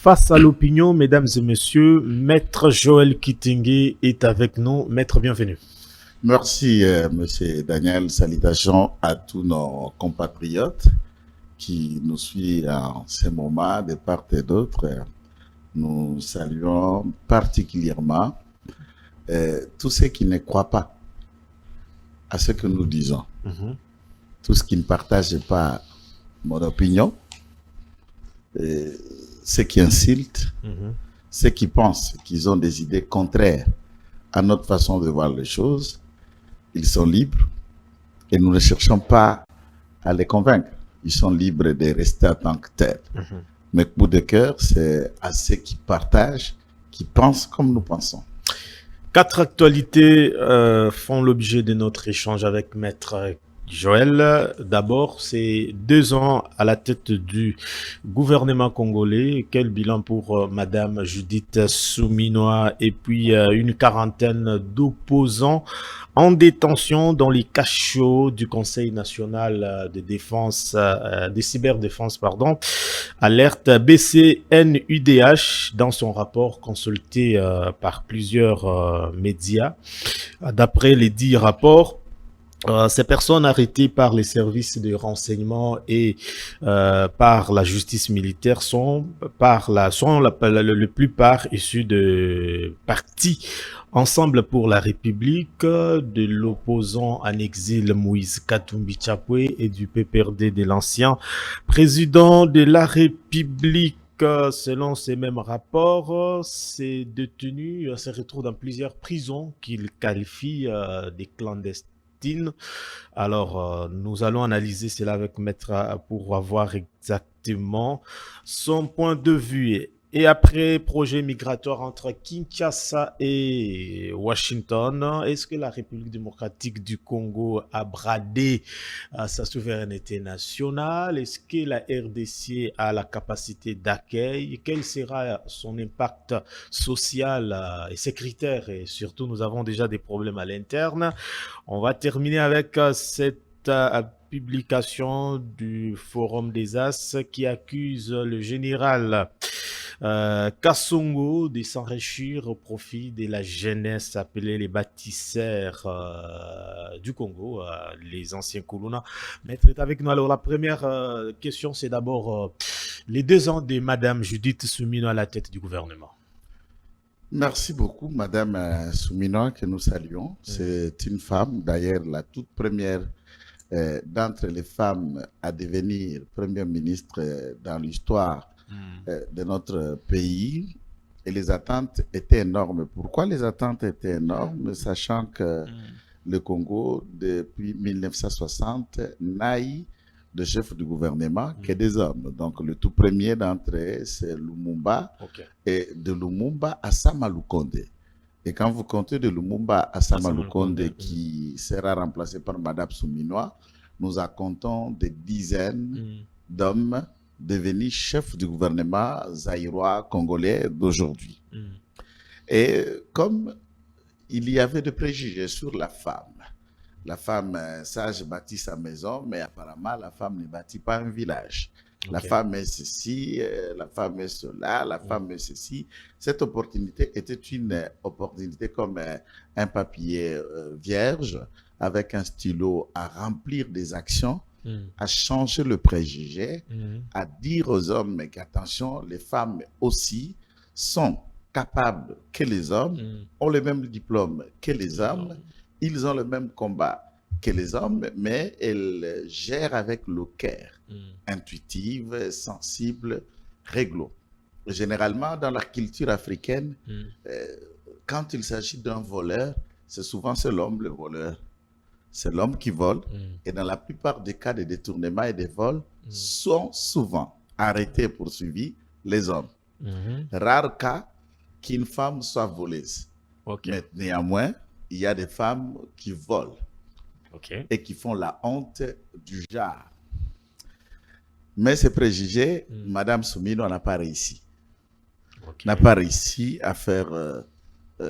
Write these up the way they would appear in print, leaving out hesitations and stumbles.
Face à l'opinion, mesdames et messieurs, Maître Joël Kitingi est avec nous. Maître, bienvenue. Merci, Monsieur Daniel. Salutations à tous nos compatriotes qui nous suivent en ce moment de part et d'autre. Nous saluons particulièrement tous ceux qui ne croient pas à ce que nous disons, tous ceux qui ne partagent pas mon opinion, ceux qui insultent, ceux qui pensent qu'ils ont des idées contraires à notre façon de voir les choses. Ils sont libres et nous ne cherchons pas à les convaincre. Ils sont libres de rester en tant que tels. Mais coup de cœur, c'est à ceux qui partagent, qui pensent comme nous pensons. 4 actualités font l'objet de notre échange avec Maître Joël. D'abord, c'est 2 ans à la tête du gouvernement congolais. Quel bilan pour Madame Judith Suminwa et puis une quarantaine d'opposants en détention dans les cachots du Conseil national de défense, de cyberdéfense, pardon. Alerte BCNUDH dans son rapport consulté par plusieurs médias. D'après les 10 rapports, ces personnes arrêtées par les services de renseignement et par la justice militaire sont la plupart issues de partis Ensemble pour la République, de l'opposant en exil Moïse Katumbi Chapwe et du PPRD de l'ancien président de la République. Selon ces mêmes rapports, ces détenus se retrouvent dans plusieurs prisons qu'ils qualifient des clandestines. Alors, nous allons analyser cela avec Maître pour avoir exactement son point de vue. Et après projet migratoire entre Kinshasa et Washington, est-ce que la République démocratique du Congo a bradé sa souveraineté nationale? Est-ce que la RDC a la capacité d'accueil? Quel sera son impact social et sécuritaire? Et surtout, nous avons déjà des problèmes à l'interne. On va terminer avec cette publication du Forum des As qui accuse le général Kassongo de s'enrichir au profit de la jeunesse appelée les bâtisseurs du Congo, les anciens Kuluna. Maître est avec nous. Alors la première question, c'est d'abord les 2 ans de Madame Judith Suminwa à la tête du gouvernement. Merci beaucoup, Madame Suminwa, que nous saluons. C'est une femme, d'ailleurs la toute première d'entre les femmes à devenir première ministre dans l'histoire de notre pays, et les attentes étaient énormes. Pourquoi les attentes étaient énormes? Sachant que le Congo, depuis 1960, n'a eu de chef du gouvernement que des hommes. Donc le tout premier d'entre eux, c'est Lumumba, et de Lumumba à Sama Lukonde. Et quand vous comptez de Lumumba à Sama Lukonde, qui sera remplacé par Madame Suminwa, nous en comptons des dizaines d'hommes devenus chefs du gouvernement zaïrois congolais d'aujourd'hui. Et comme il y avait des préjugés sur la femme sage bâtit sa maison, mais apparemment la femme ne bâtit pas un village. La femme est ceci, la femme est cela, la femme est ceci. Cette opportunité était une opportunité comme un papier vierge avec un stylo à remplir des actions, à changer le préjugé, à dire aux hommes qu'attention, les femmes aussi sont capables que les hommes, ont le même diplôme que les hommes, ils ont le même combat que les hommes, mais elles gèrent avec le cœur, intuitive, sensible, réglo. Généralement, dans la culture africaine, quand il s'agit d'un voleur, c'est souvent l'homme le voleur. C'est l'homme qui vole. Et dans la plupart des cas de détournement et de vol, sont souvent arrêtés et poursuivis les hommes. Rare cas qu'une femme soit voleuse. Mais néanmoins, il y a des femmes qui volent et qui font la honte du genre. Mais ces préjugés, Madame Suminwa n'a pas réussi. N'a pas réussi à faire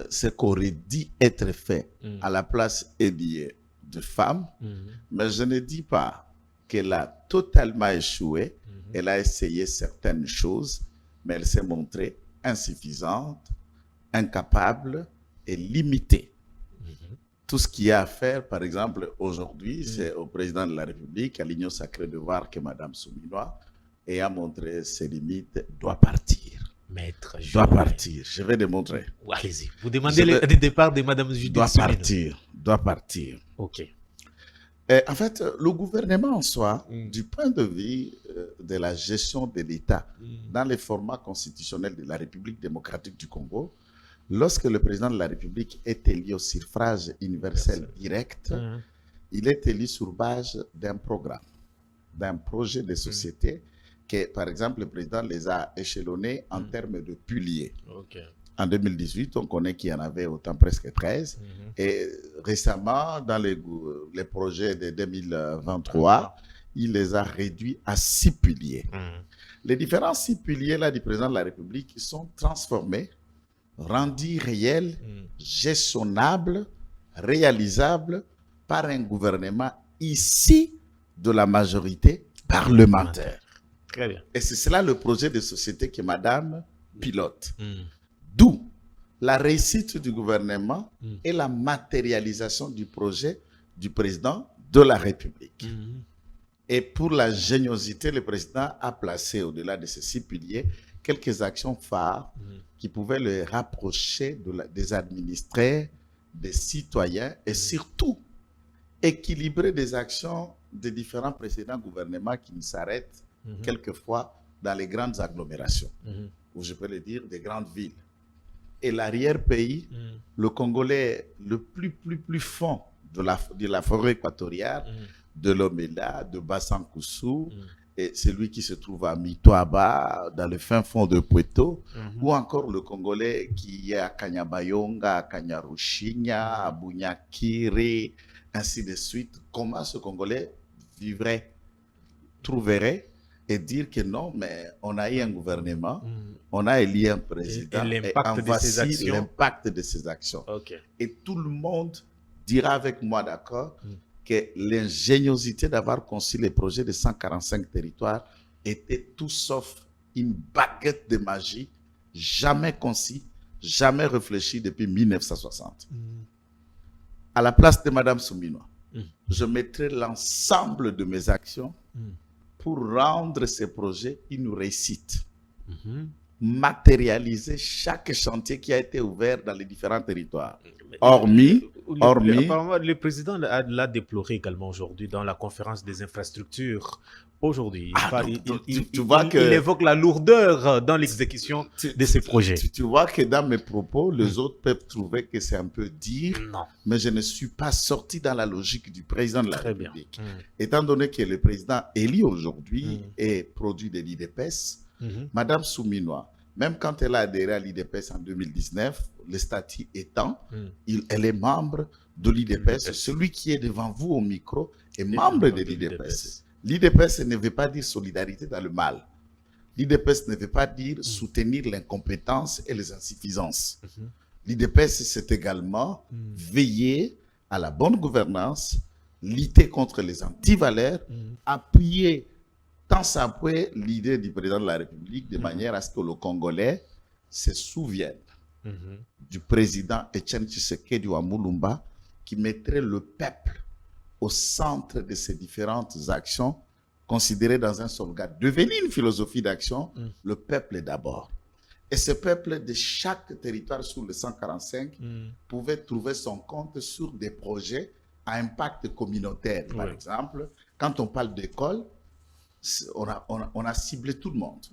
ce qu'aurait dit être fait à la place édiée de femmes. Mais je ne dis pas qu'elle a totalement échoué. Elle a essayé certaines choses, mais elle s'est montrée insuffisante, incapable et limitée. Tout ce qu'il y a à faire, par exemple, aujourd'hui, c'est au président de la République, à l'Union sacrée de voir que Mme Souminois, ayant montré ses limites, doit partir. Maître, Doit partir. Je vais démontrer. Allez-y. Vous demandez le départ de Mme Judith Doit Souminois. partir. Doit partir. OK. En fait, le gouvernement en soi, du point de vue de la gestion de l'État, dans les formats constitutionnels de la République démocratique du Congo, lorsque le président de la République est élu au suffrage universel direct, il est élu sur base d'un programme, d'un projet de société que, par exemple, le président les a échelonnés en termes de piliers. En 2018, on connaît qu'il y en avait autant, presque 13. Et récemment, dans les projets de 2023, il les a réduits à 6 piliers. Les différents 6 piliers-là du président de la République sont transformés, rendus réels, gestionnables, réalisables par un gouvernement issu de la majorité parlementaire. Très bien. Et c'est cela le projet de société que Madame pilote. D'où la réussite du gouvernement et la matérialisation du projet du président de la République. Et pour la géniosité, le président a placé au-delà de ces 6 piliers quelques actions phares qui pouvaient le rapprocher des administrés, des citoyens et surtout équilibrer des actions des différents précédents gouvernements qui ne s'arrêtent quelquefois dans les grandes agglomérations, ou je peux le dire, des grandes villes. Et l'arrière-pays, le Congolais le plus fond de la forêt équatoriale, de l'Omela, de Bassankoussou, et celui qui se trouve à Mitoaba, dans le fin fond de Puerto, ou encore le Congolais qui est à Kanyabayonga, à Kanyarushinya, à Bunyakiri, ainsi de suite. Comment ce Congolais vivrait, trouverait et dire que non, mais on a eu un gouvernement, on a élu un président, et voici l'impact de ses actions. Et tout le monde dira avec moi, d'accord, que l'ingéniosité d'avoir conçu les projets de 145 territoires était tout sauf une baguette de magie, jamais conçue, jamais réfléchie depuis 1960. À la place de Mme Souminois, je mettrai l'ensemble de mes actions pour rendre ces projets une réussite. Matérialiser chaque chantier qui a été ouvert dans les différents territoires. Hormis... Apparemment, le président l'a déploré également aujourd'hui dans la conférence des infrastructures. Aujourd'hui, il évoque la lourdeur dans l'exécution de ces projets. Tu vois que dans mes propos, les autres peuvent trouver que c'est un peu dire, mais je ne suis pas sorti dans la logique du président de la République. Étant donné que le président élu aujourd'hui est produit de l'IDPS, Madame Souminois, même quand elle a adhéré à l'IDPS en 2019, le statut étant, elle est membre de l'IDPS. Celui qui est devant vous au micro est membre de l'IDPS. L'IDPS ne veut pas dire solidarité dans le mal. L'IDPS ne veut pas dire soutenir l'incompétence et les insuffisances. L'IDPS, c'est également veiller à la bonne gouvernance, lutter contre les antivaleurs, appuyer tant s'appuie l'idée du président de la République de manière à ce que le Congolais se souvienne du président Etienne Tshisekedi Wamulumba qui mettrait le peuple au centre de ces différentes actions considérées dans un sauvegarde. Devenir une philosophie d'action, le peuple d'abord. Et ce peuple de chaque territoire sur le 145 pouvait trouver son compte sur des projets à impact communautaire. Par exemple, quand on parle d'école, on a ciblé tout le monde,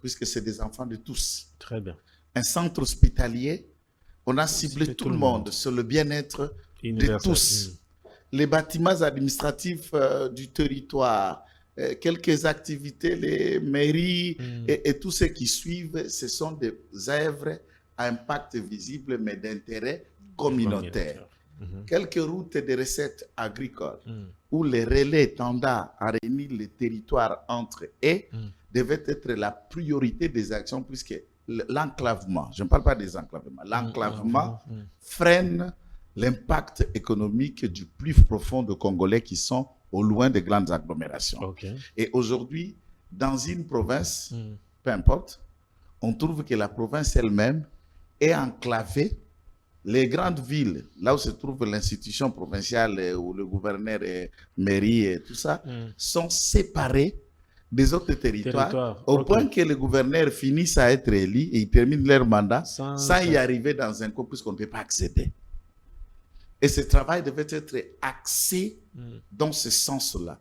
puisque c'est des enfants de tous. Très bien. Un centre hospitalier, on a ciblé tout le monde sur le bien-être de tous. Les bâtiments administratifs du territoire, quelques activités, les mairies et tout ce qui suivent, ce sont des œuvres à impact visible, mais d'intérêt communautaire. Quelques routes de recettes agricoles où les relais tendant à réunir les territoires entre eux devaient être la priorité des actions, puisque l'enclavement, je ne parle pas des enclavements, l'enclavement freine l'impact économique du plus profond de Congolais qui sont au loin des grandes agglomérations. Et aujourd'hui, dans une province, peu importe, on trouve que la province elle-même est enclavée. Les grandes villes, là où se trouve l'institution provinciale, où le gouverneur et mairie et tout ça, sont séparées des autres territoires, au point que le gouverneur finisse à être élu et il termine leur mandat sans y arriver dans un coin puisqu'on ne peut pas accéder. Et ce travail devait être axé dans ce sens-là.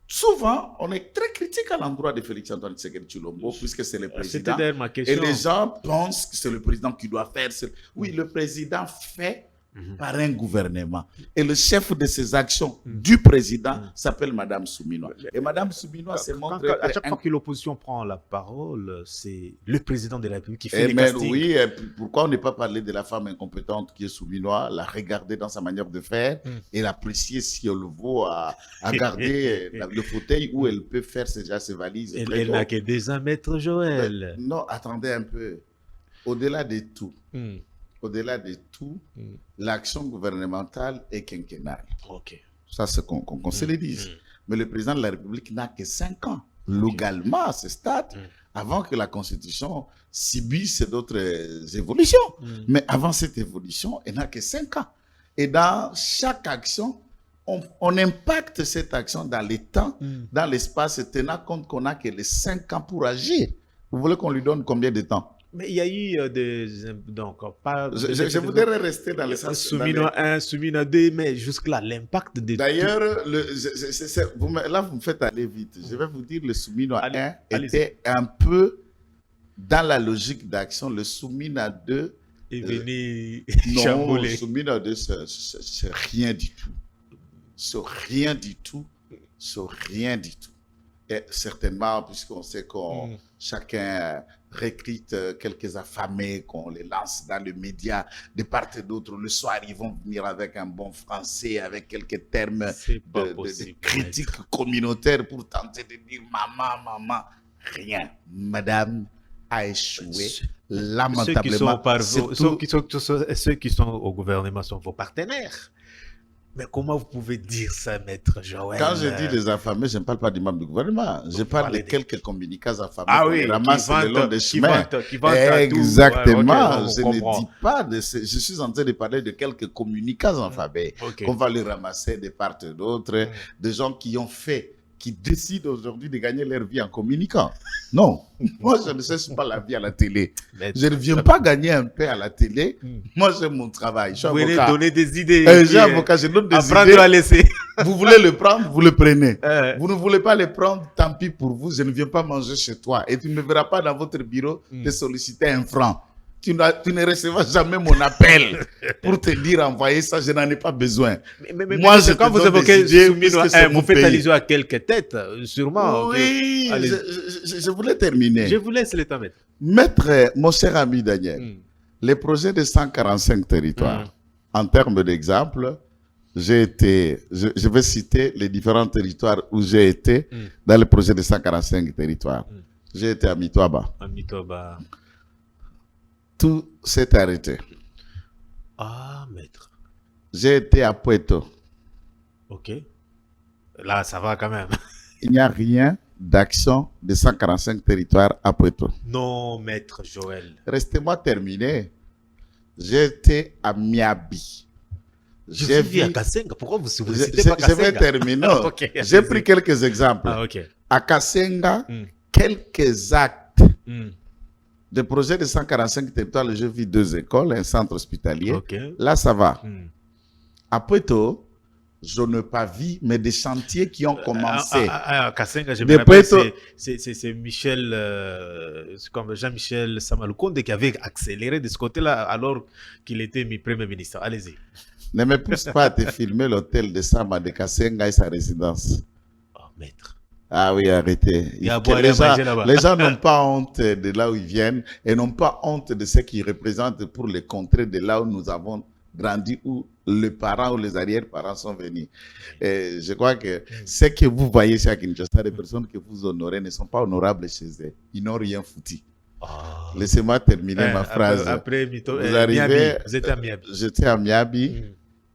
Souvent, on est très critique à l'endroit de Félix-Antoine Tshisekedi Tshilombo puisque c'est le président. Ma question. Et les gens pensent que c'est le président qui doit faire. Oui, le président fait par un gouvernement. Et le chef de ces actions du président s'appelle Madame Souminois. Et Madame Souminois se montre... À chaque fois que l'opposition prend la parole, c'est le président de la République qui fait les castings. Oui, et pourquoi on n'est pas parlé de la femme incompétente qui est Souminois, la regarder dans sa manière de faire et l'apprécier si elle vaut à garder le fauteuil où elle peut faire déjà ses valises. Elle n'a que des ans, Maître Joël. Non, attendez un peu. Au-delà de tout, l'action gouvernementale est quinquennale. Ça, c'est qu'on se le dise. Mais le président de la République n'a que 5 ans, légalement à ce stade, avant que la Constitution subisse d'autres évolutions. Mais avant cette évolution, elle n'a que 5 ans. Et dans chaque action, on impacte cette action dans le temps, dans l'espace, tenant compte qu'on n'a que les 5 ans pour agir. Vous voulez qu'on lui donne combien de temps? Mais il y a eu des... Donc, pas... Je voudrais rester dans le sens... Souminois 1, Souminois 2, mais jusque-là, l'impact de... D'ailleurs, là, vous me faites aller vite. Je vais vous dire, le Souminois 1 était un peu dans la logique d'action. Le Souminois 2... est venu chamboler. Non, le Souminois 2, c'est rien du tout. C'est rien du tout. C'est rien du tout. Et certainement, puisqu'on sait qu'on chacun recrute quelques affamés, qu'on les lance dans les médias de part et d'autre. Le soir, ils vont venir avec un bon français, avec quelques termes de critique communautaire pour tenter de dire maman, maman. Rien. Madame a échoué lamentablement. Ceux qui sont au gouvernement sont vos partenaires. Mais comment vous pouvez dire ça, Maître Joël? Quand je dis les affamés, je ne parle pas du membre du gouvernement. Je parle de quelques communicants affamés qui ramassent le long des chemins. Exactement. Je ne dis pas de je suis en train de parler de quelques communicants affamés qu'on va les ramasser de part et d'autre, des gens qui ont fait, qui décident aujourd'hui de gagner leur vie en communiquant. Non, moi je ne cherche pas la vie à la télé. Je ne viens pas gagner un peu à la télé. Moi j'ai mon travail. Vous voulez donner des idées. J'ai avocat, je donne des idées. À laisser. Vous voulez le prendre, vous le prenez. Vous ne voulez pas le prendre, tant pis pour vous. Je ne viens pas manger chez toi. Et tu ne me verras pas dans votre bureau te solliciter un franc. Tu ne recevras jamais mon appel pour te dire envoyer ça, je n'en ai pas besoin. Moi, quand vous évoquez Souminois, vous faites allusion à quelques têtes, sûrement. Oui, je voulais terminer. Je vous laisse le temps, Maître. Maître, mon cher ami Daniel, les projets de 145 territoires, en termes d'exemple, je vais citer les différents territoires où j'ai été dans le projet de 145 territoires. J'ai été à Mitoaba. Tout s'est arrêté. Ah, Maître. J'ai été à Puerto. Ok. Là, ça va quand même. Il n'y a rien d'action de 145 territoires à Puerto. Non, Maître Joël. Restez-moi terminer. J'ai été à Miabi. J'ai vu à Kasenga. Pourquoi vous citez pas Kasenga? Je vais terminer. J'ai pris quelques exemples. À Kasenga, quelques actes de projet de 145 territoires, je vis 2 écoles, un centre hospitalier. Là, ça va. À Puerto, je n'ai pas vu, mais des chantiers qui ont commencé. À Kasenga, je me rappelle, c'est Michel, comme Jean-Michel Samaloukonde qui avait accéléré de ce côté-là alors qu'il était Premier ministre. Allez-y. Ne me pousse pas à te filmer l'hôtel de Sama de Kasenga et sa résidence. Oh, Maître. Ah oui, arrêtez. Les gens n'ont pas honte de là où ils viennent et n'ont pas honte de ce qu'ils représentent pour les contrées de là où nous avons grandi, où les parents ou les arrière-parents sont venus. Et je crois que ce que vous voyez chez Kinshasa, les personnes que vous honorez ne sont pas honorables chez eux. Ils n'ont rien foutu. Laissez-moi terminer ma phrase. Après, vous arrivez, vous étiez à Miabi. J'étais à Miabi.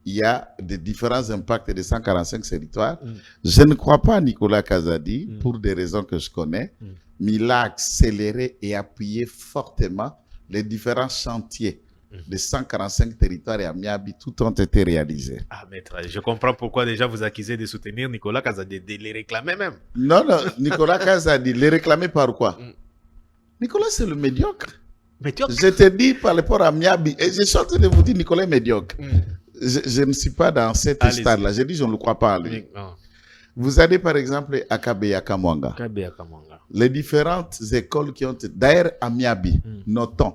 il y a des différents impacts des 145 territoires. Je ne crois pas à Nicolas Kazadi pour des raisons que je connais, mais il a accéléré et appuyé fortement les différents chantiers des 145 territoires et à Miabi, tout ont été réalisés. Ah, maître, je comprends pourquoi déjà vous accusez de soutenir Nicolas Kazadi, de les réclamer même. Non, Nicolas Kazadi, les réclamer par quoi? Nicolas, c'est le médiocre. Médiocre. Je te dis par rapport à Miabi, et je suis en train de vous dire, Nicolas est médiocre. Je ne suis pas dans cet stade-là. J'ai dit, je ne le crois pas à lui. Vous allez par exemple à Kabeya Kamwanga. Les différentes écoles qui ont été... D'ailleurs, à Miabi, notons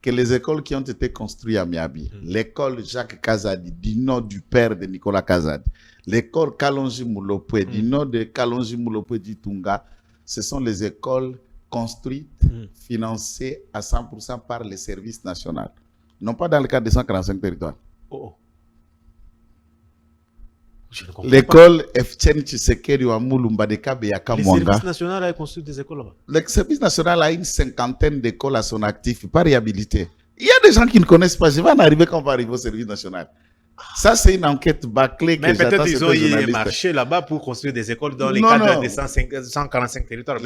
que les écoles qui ont été construites à Miabi, l'école Jacques Kazadi, du nom du père de Nicolas Kazadi, l'école Kalonji Moulopoué, du nom de Kalonji Moulopoué du Tunga, ce sont les écoles construites, financées à 100% par les services nationaux. Non pas dans le cadre des 145 territoires. L'école Ftchen Tshisekedi wa Mulumba de Kabeya Kamwanga. Le service national a construit des écoles là-bas. Le service national a une 50aine d'écoles à son actif, pas réhabilité. Il y a des gens qui ne connaissent pas. Je vais en arriver quand on va arriver au service national. Ça, c'est une enquête bâclée que j'attends. Mais peut-être ils ont eu marché là-bas pour construire des écoles dans les cadres des 145 territoires.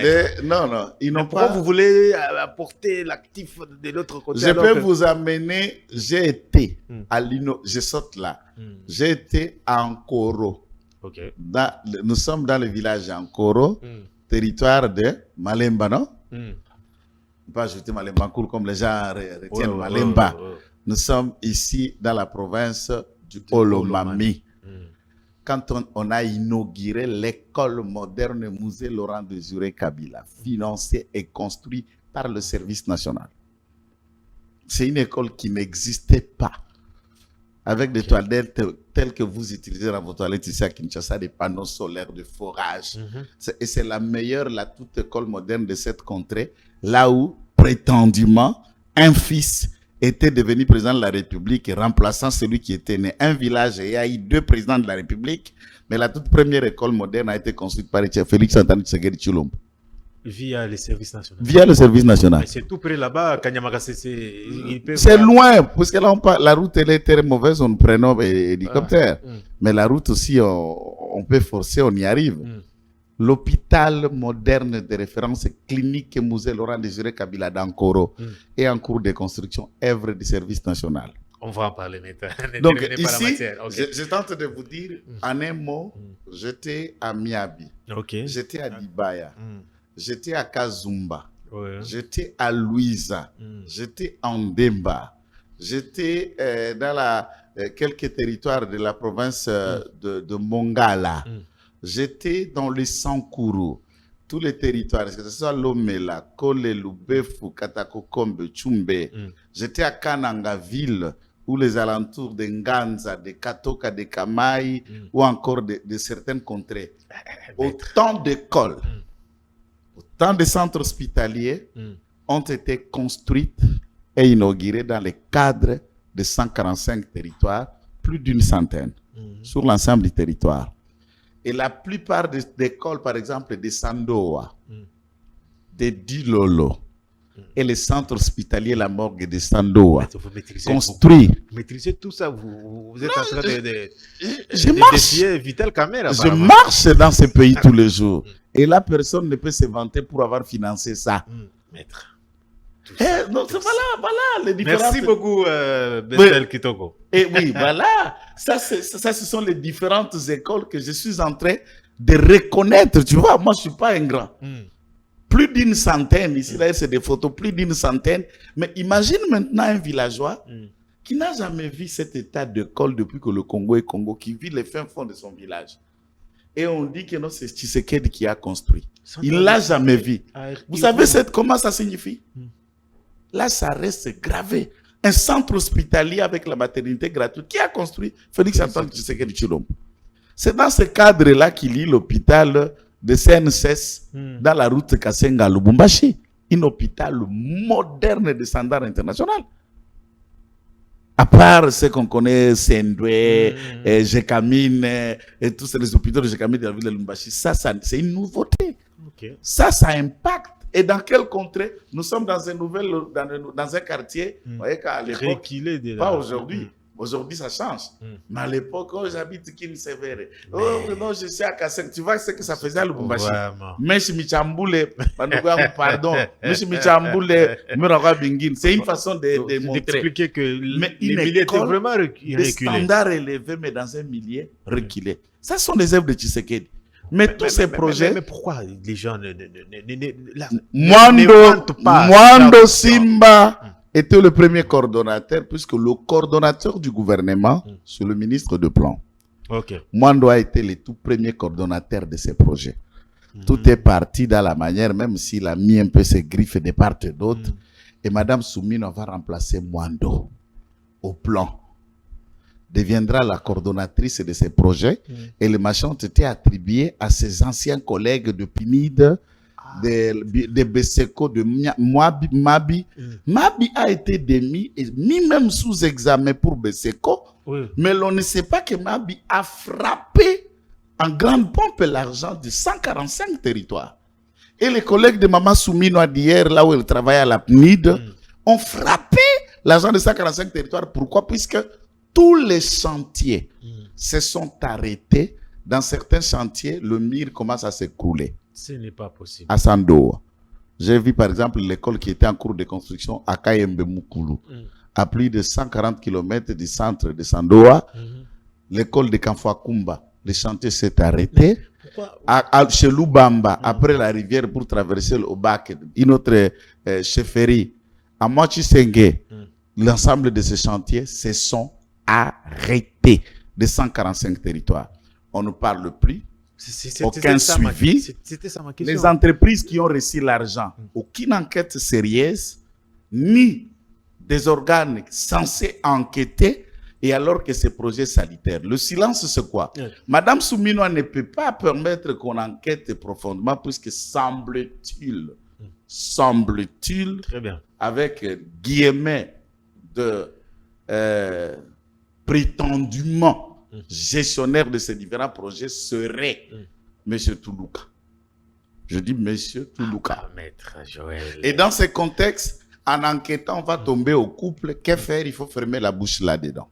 Non, ils n'ont pas... Pourquoi vous voulez apporter l'actif de l'autre côté? Je peux vous amener... J'ai été à l'Ino... Je saute là. J'ai été à Ankoro. Nous sommes dans le village Ankoro, territoire de Malemba, non? Pas ajouter Malemba comme les gens retiennent Malemba. Nous sommes ici dans la province du Olomami. Quand on a inauguré l'école moderne musée Laurent Désiré Kabila, financée et construite par le service national. C'est une école qui n'existait pas. Avec des toilettes telles que vous utilisez dans vos toilettes ici à Kinshasa, des panneaux solaires de forage. Et c'est la meilleure, la toute école moderne de cette contrée, là où, prétendument, un fils était devenu président de la République, remplaçant celui qui était né. Un village, et il y a eu 2 présidents de la République, mais la toute première école moderne a été construite par Félix Antoine Tshisekedi Tshilombo. Via le service national. Via le service national. Mais c'est tout près là-bas, Kanyamaka, c'est loin, parce que là, la route elle est très mauvaise, on prend un hélicoptère. Mais la route aussi, on peut forcer, on y arrive. L'hôpital moderne de référence clinique musée Laurent Désiré Kabila d'Ankoro est en cours de construction, œuvre du service national. On va en parler maintenant. Donc ici, je tente de vous dire en un mot, j'étais à Miabi, j'étais à Dibaya, j'étais à Kazumba, j'étais à Louisa, j'étais en Demba, j'étais dans quelques territoires de la province de Mongala. J'étais dans les Sankourou, tous les territoires, que ce soit Lomela, Kole, Lubefu, Katakokombe, Tchumbe. J'étais à Kananga ville, ou les alentours de Nganza, de Katoka, de Kamaï, ou encore de certaines contrées. Autant d'écoles, autant de centres hospitaliers ont été construits et inaugurés dans le cadre de 145 territoires, plus d'une centaine, sur l'ensemble du territoire. Et la plupart des écoles, par exemple, de Sandoa, de Dilolo, et les centres hospitaliers, la morgue de Sandoa, construits. Vous maîtrisez tout ça, vous êtes en train de défier Vital Caméra. Je marche dans ce pays tous les jours. Et là, personne ne peut se vanter pour avoir financé ça. Maître. Donc voilà les différences. Merci beaucoup, Bestel Kitoko. Et oui, voilà. Ça, ce sont les différentes écoles que je suis en train de reconnaître. Tu vois, moi, je ne suis pas un grand. Plus d'une centaine, ici, là, c'est des photos, plus d'une centaine. Mais imagine maintenant un villageois qui n'a jamais vu cet état d'école depuis que le Congo est Congo, qui vit les fins fonds de son village. Et on dit que non, c'est Tshisekedi qui a construit. Il ne l'a jamais vu. Vous savez comment ça signifie? Là, ça reste gravé. Un centre hospitalier avec la maternité gratuite. Qui a construit? Félix Antoine Tshisekedi Tshilombo. C'est dans ce cadre-là qu'il y a l'hôpital de CNSS dans la route Kasenga-Lubumbashi. Un hôpital moderne de standard international. À part ce qu'on connaît, Sendwe, Jekamine, et tous les hôpitaux de Jekamine de la ville de Lubumbashi, ça c'est une nouveauté. Ça impacte. Et dans quel contrée? Nous sommes dans un quartier, vous voyez qu'à l'époque, pas aujourd'hui, Aujourd'hui, ça change. Mais à l'époque, oh, j'habite Kin Sévère. Oh, non, je suis à Kasseng. Tu vois ce que ça faisait à Lubumbashi. Mais je Michambule, pardon, mais je Michambule, Murawa Bingin. C'est une façon de montrer. D'expliquer que mais les milliers étaient vraiment reculés. Des standards élevés, mais dans un milieu reculé. Ça sont les œuvres de Tshisekedi. Mais tous ces projets. Mais pourquoi les gens ne Mwando Simba était le premier coordonnateur, puisque le coordonnateur du gouvernement, c'est le ministre de Plan. Mwando a été le tout premier coordonnateur de ces projets. Tout est parti dans la manière, même s'il a mis un peu ses griffes de part et d'autre. Et Madame Soumino va remplacer Mwando au Plan. Deviendra la coordonnatrice de ces projets et les machins ont été attribués à ses anciens collègues de PNID, de Beseko, de Mabi. Mabi a été démis et mis même sous examen pour Beseko, mais l'on ne sait pas que Mabi a frappé en grande pompe l'argent de 145 territoires. Et les collègues de Maman Soumino d'hier, là où elle travaille à la PNID, ont frappé l'argent de 145 territoires. Pourquoi? Puisque tous les chantiers se sont arrêtés. Dans certains chantiers, le mur commence à s'écrouler. Ce n'est pas possible. À Sandoa. J'ai vu par exemple l'école qui était en cours de construction à Kayembe Mukulu, à plus de 140 km du centre de Sandoa. L'école de Kamfouakumba, le chantier s'est arrêté. Chez Lubamba, après la rivière pour traverser le Obak, une autre chefferie, à Mochisenge, l'ensemble de ces chantiers se sont arrêtés de 145 territoires. On ne parle plus. Aucun suivi. Les entreprises qui ont reçu l'argent, aucune enquête sérieuse, ni des organes censés enquêter, et alors que ces projets sanitaires. Le silence, c'est quoi? Madame Soumino ne peut pas permettre qu'on enquête profondément, puisque semble-t-il, très bien, avec guillemets de prétendument gestionnaire de ces différents projets serait M. Toulouka. Je dis M. Toulouka. Maître Joël. Et dans ce contexte, en enquêtant, on va tomber au couple. Que faire? Il faut fermer la bouche là-dedans.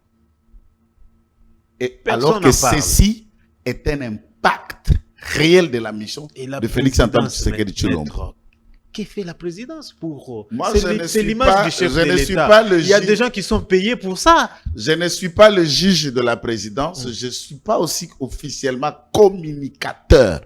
Et alors que ceci est un impact réel de la mission de Félix-Antoine Tshisekedi Tshilombo. Que fait la présidence pour... Moi, c'est l'image du chef de l'État. Il y a des gens qui sont payés pour ça. Je ne suis pas le juge de la présidence. Je ne suis pas aussi officiellement communicateur.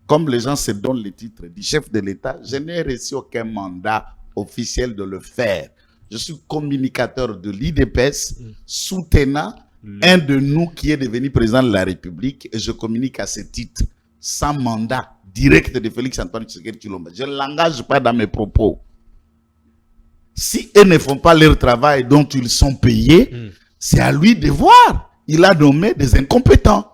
Comme les gens se donnent le titre du chef de l'État, je n'ai reçu aucun mandat officiel de le faire. Je suis communicateur de l'IDPS, soutenant un de nous qui est devenu président de la République, et je communique à ce titre, sans mandat direct de Félix-Antoine Tshisekedi Tshilombo. Je ne l'engage pas dans mes propos. Si eux ne font pas leur travail dont ils sont payés, c'est à lui de voir. Il a nommé des incompétents.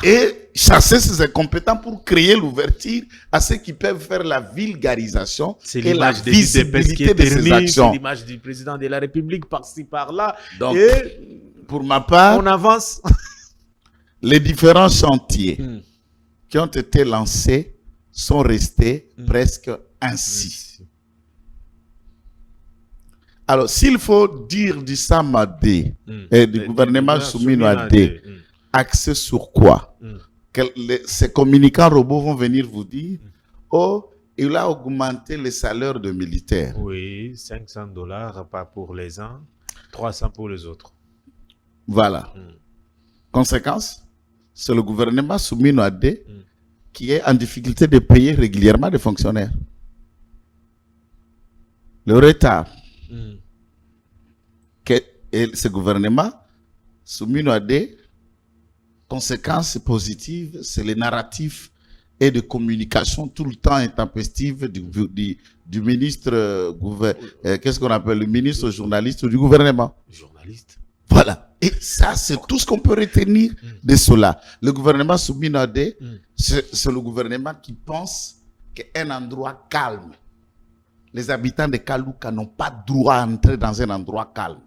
Et chasser ces incompétents pour créer l'ouverture à ceux qui peuvent faire la vulgarisation et la visibilité de ces actions. C'est l'image du président de la République par-ci par-là. Donc, pour ma part, on avance. Les différents chantiers qui ont été lancés sont restés presque ainsi. Alors, s'il faut dire du Samadé et du gouvernement Soumino Adé, axé sur quoi? Ces communicants robots vont venir vous dire, oh, il a augmenté les salaires de militaires. Oui, $500 pas pour les uns, 300 pour les autres. Voilà. Conséquence, c'est le gouvernement Soumino Adé qui est en difficulté de payer régulièrement des fonctionnaires. Le retard que ce gouvernement Soumino Adé, conséquence positive, c'est le narratif et de communication tout le temps intempestive du ministre, qu'est-ce qu'on appelle le ministre journaliste du gouvernement. Journaliste. Voilà. Et ça, c'est tout ce qu'on peut retenir de cela. Le gouvernement Soumino Adé, c'est le gouvernement qui pense qu'un endroit calme, les habitants de Kalouka n'ont pas droit à entrer dans un endroit calme.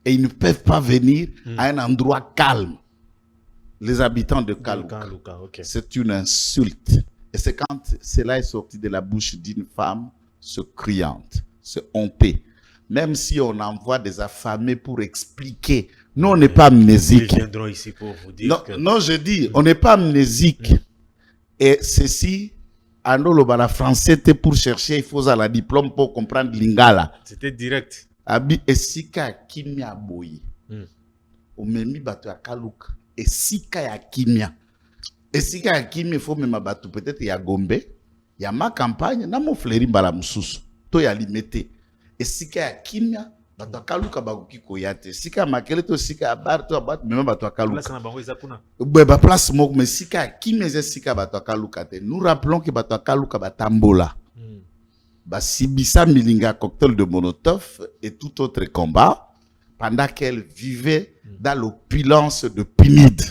Et ils ne peuvent pas venir à un endroit calme. Les habitants de Kalouka. C'est une insulte. Et c'est quand cela est sorti de la bouche d'une femme, c'est criante, c'est honteux. même si on envoie des affamés pour expliquer. Nous, on n'est pas amnésique. Ils viendront ici pour vous dire Non, que... non, je dis, on n'est pas amnésique. Et ceci, Ando Lobala français, c'était pour chercher, il faut un diplôme pour comprendre l'ingala. C'était direct. Abi esika kimia boyi. Omemi bato ya kaluka. Esika ya kimia. Esika ya kimia, il faut même bato peut-être ya Gombe, ya ma campagne, na mo fleri mbala mususu. To ya limete. Esika ya kimia, bato ya kaluka bakoki koyate. Esika ya makele to esika ya bar to bato même bato ya kaluka. Place na bango ezakuna. Ba place moko mais esika ya kimia esika bato ya kaluka te. Nous rappelons que bato ya kaluka batambola. Sibissa Milinga, cocktail de Molotov et tout autre combat pendant qu'elle vivait dans l'opulence de Pinide.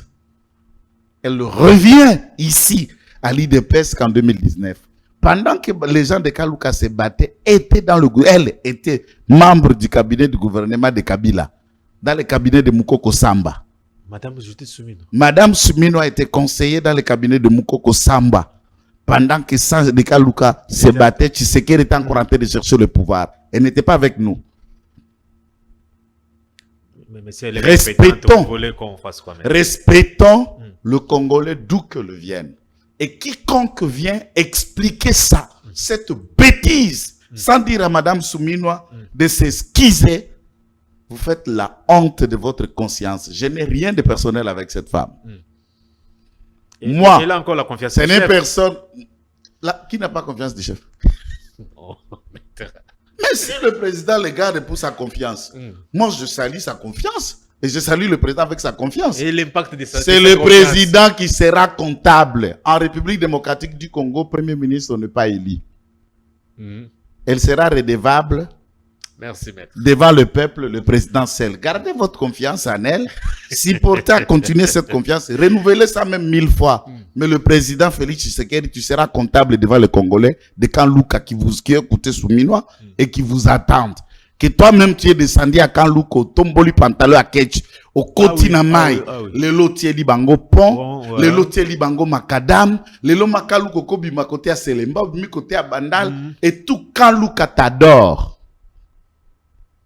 Elle revient ici à l'IDPS qu'en 2019. Pendant que les gens de Kaluka se battaient, elle était membre du cabinet du gouvernement de Kabila, dans le cabinet de Moukoko Samba. Madame Judith Soumino. Madame Soumino a été conseillère dans le cabinet de Moukoko Samba. Pendant que Sange de Kaluka se battait, Tshisekedi était encore en train de chercher le pouvoir. Elle n'était pas avec nous. Respectons le Congolais d'où que le vienne. Et quiconque vient expliquer ça, cette bêtise, sans dire à Madame Souminois de s'excuser, vous faites la honte de votre conscience. Je n'ai rien de personnel avec cette femme. Moi, elle a encore la confiance. Ce n'est personne là, qui n'a pas confiance du chef. Mais si le président le garde pour sa confiance, moi je salue sa confiance et je salue le président avec sa confiance. Et l'impact de c'est le président qui sera comptable. En République démocratique du Congo, Premier ministre n'est pas élu. Elle sera redevable. Merci, maître. Devant le peuple, le président seul. Gardez votre confiance en elle. Si portez à continuer cette confiance, renouvelez ça même 1000 fois. Mais le président Félix Tshisekedi, tu seras comptable devant les Congolais, de Kanluka qui écoutez Souminois et qui vous attendent. Que toi-même tu es descendu à Kanluka, au Tomboli Pantalon à Ketch, au Kotinamai, le lotier libango pont, le lotier libango macadam, le lo makaluko kobi makote à Selemba, mi côté à Bandal, et tout Kanluka t'adore.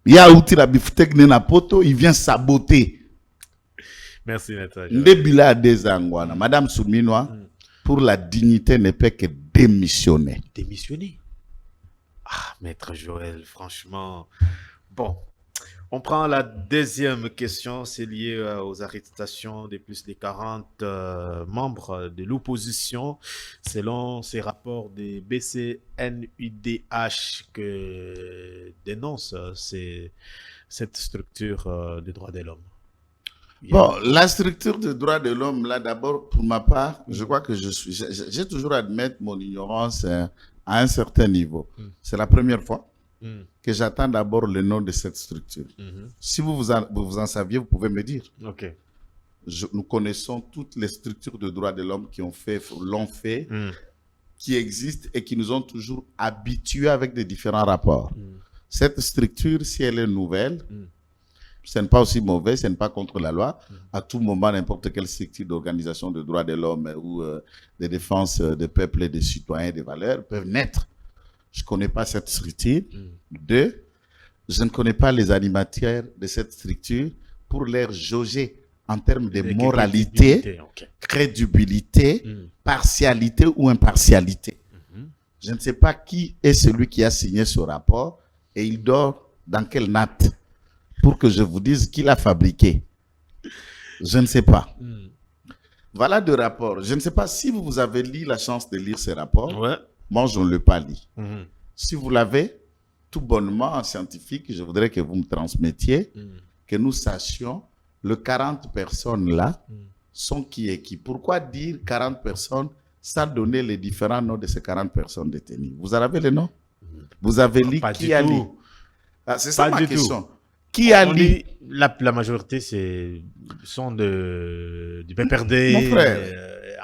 Il y a outil la biftek na poto, il vient saboter. Merci, maître. Ndebila Dezangwana, Madame Souminois, pour la dignité ne peut que démissionner. Démissionner? Ah, maître Joël, franchement. Bon, on prend la deuxième question, c'est lié aux arrestations de plus de 40 membres de l'opposition, selon ces rapports des BCNUDH que dénonce cette structure des droits de l'homme. Bon, la structure des droits de l'homme, là d'abord, pour ma part, je crois que j'ai toujours admettre mon ignorance à un certain niveau. C'est la première fois que j'attends d'abord le nom de cette structure. Si vous en saviez, vous pouvez me dire. Ok. Nous connaissons toutes les structures de droits de l'homme qui l'ont fait, qui existent et qui nous ont toujours habitués avec des différents rapports. Cette structure, si elle est nouvelle, ce n'est pas aussi mauvais, ce n'est pas contre la loi. À tout moment, n'importe quelle structure d'organisation de droits de l'homme ou de défense des peuples et des citoyens et des valeurs peuvent naître. Je ne connais pas cette structure. Deux, je ne connais pas les animateurs de cette structure pour les jauger en termes de moralité, crédibilité, partialité ou impartialité. Je ne sais pas qui est celui qui a signé ce rapport et il dort dans quelle natte pour que je vous dise qui l'a fabriqué. Je ne sais pas. Voilà deux rapports. Je ne sais pas si vous avez eu la chance de lire ces rapports. Ouais. Moi, je ne l'ai pas lu. Si vous l'avez, tout bonnement en scientifique, je voudrais que vous me transmettiez, que nous sachions, les 40 personnes là sont qui et qui. Pourquoi dire 40 personnes sans donner les différents noms de ces 40 personnes détenues? Vous avez les noms? Vous avez lu qui a lu? C'est ça ma question. Qui a lu? La majorité sont du PPRD.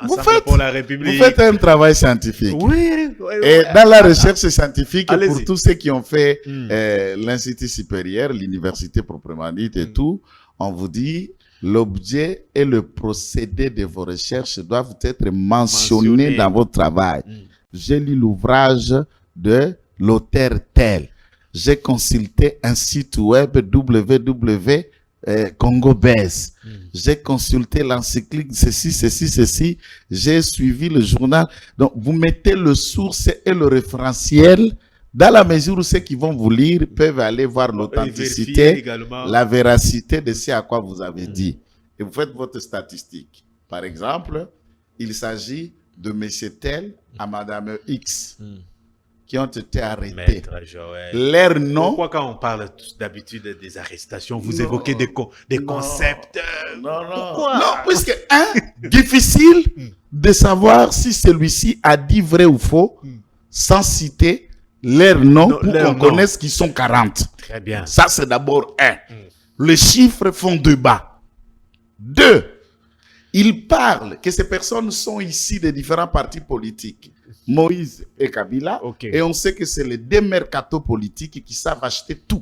Mon frère, pour la République. Vous faites un travail scientifique. Oui. Et dans la recherche scientifique, pour tous ceux qui ont fait l'Institut supérieur, l'université proprement dite et tout, on vous dit l'objet et le procédé de vos recherches doivent être mentionnés dans votre travail. J'ai lu l'ouvrage de l'auteur tel. j'ai consulté un site web www. Congo Base. J'ai consulté l'encyclique, ceci. J'ai suivi le journal. Donc, vous mettez le source et le référentiel dans la mesure où ceux qui vont vous lire peuvent aller voir l'authenticité, la véracité de ce à quoi vous avez dit. Et vous faites votre statistique. Par exemple, il s'agit de monsieur tel à madame X. Qui ont été arrêtés. Leur nom. Pourquoi quand on parle d'habitude des arrestations, vous évoquez des concepts? Pourquoi? Non, puisque difficile de savoir si celui-ci a dit vrai ou faux sans citer leur nom pour qu'on connaisse qu'ils sont 40. Très bien. Ça, c'est d'abord un. Les chiffres font débat. 2. Il parle que ces personnes sont ici de différents partis politiques. Moïse et Kabila, et on sait que c'est les deux mercato politiques qui savent acheter tout,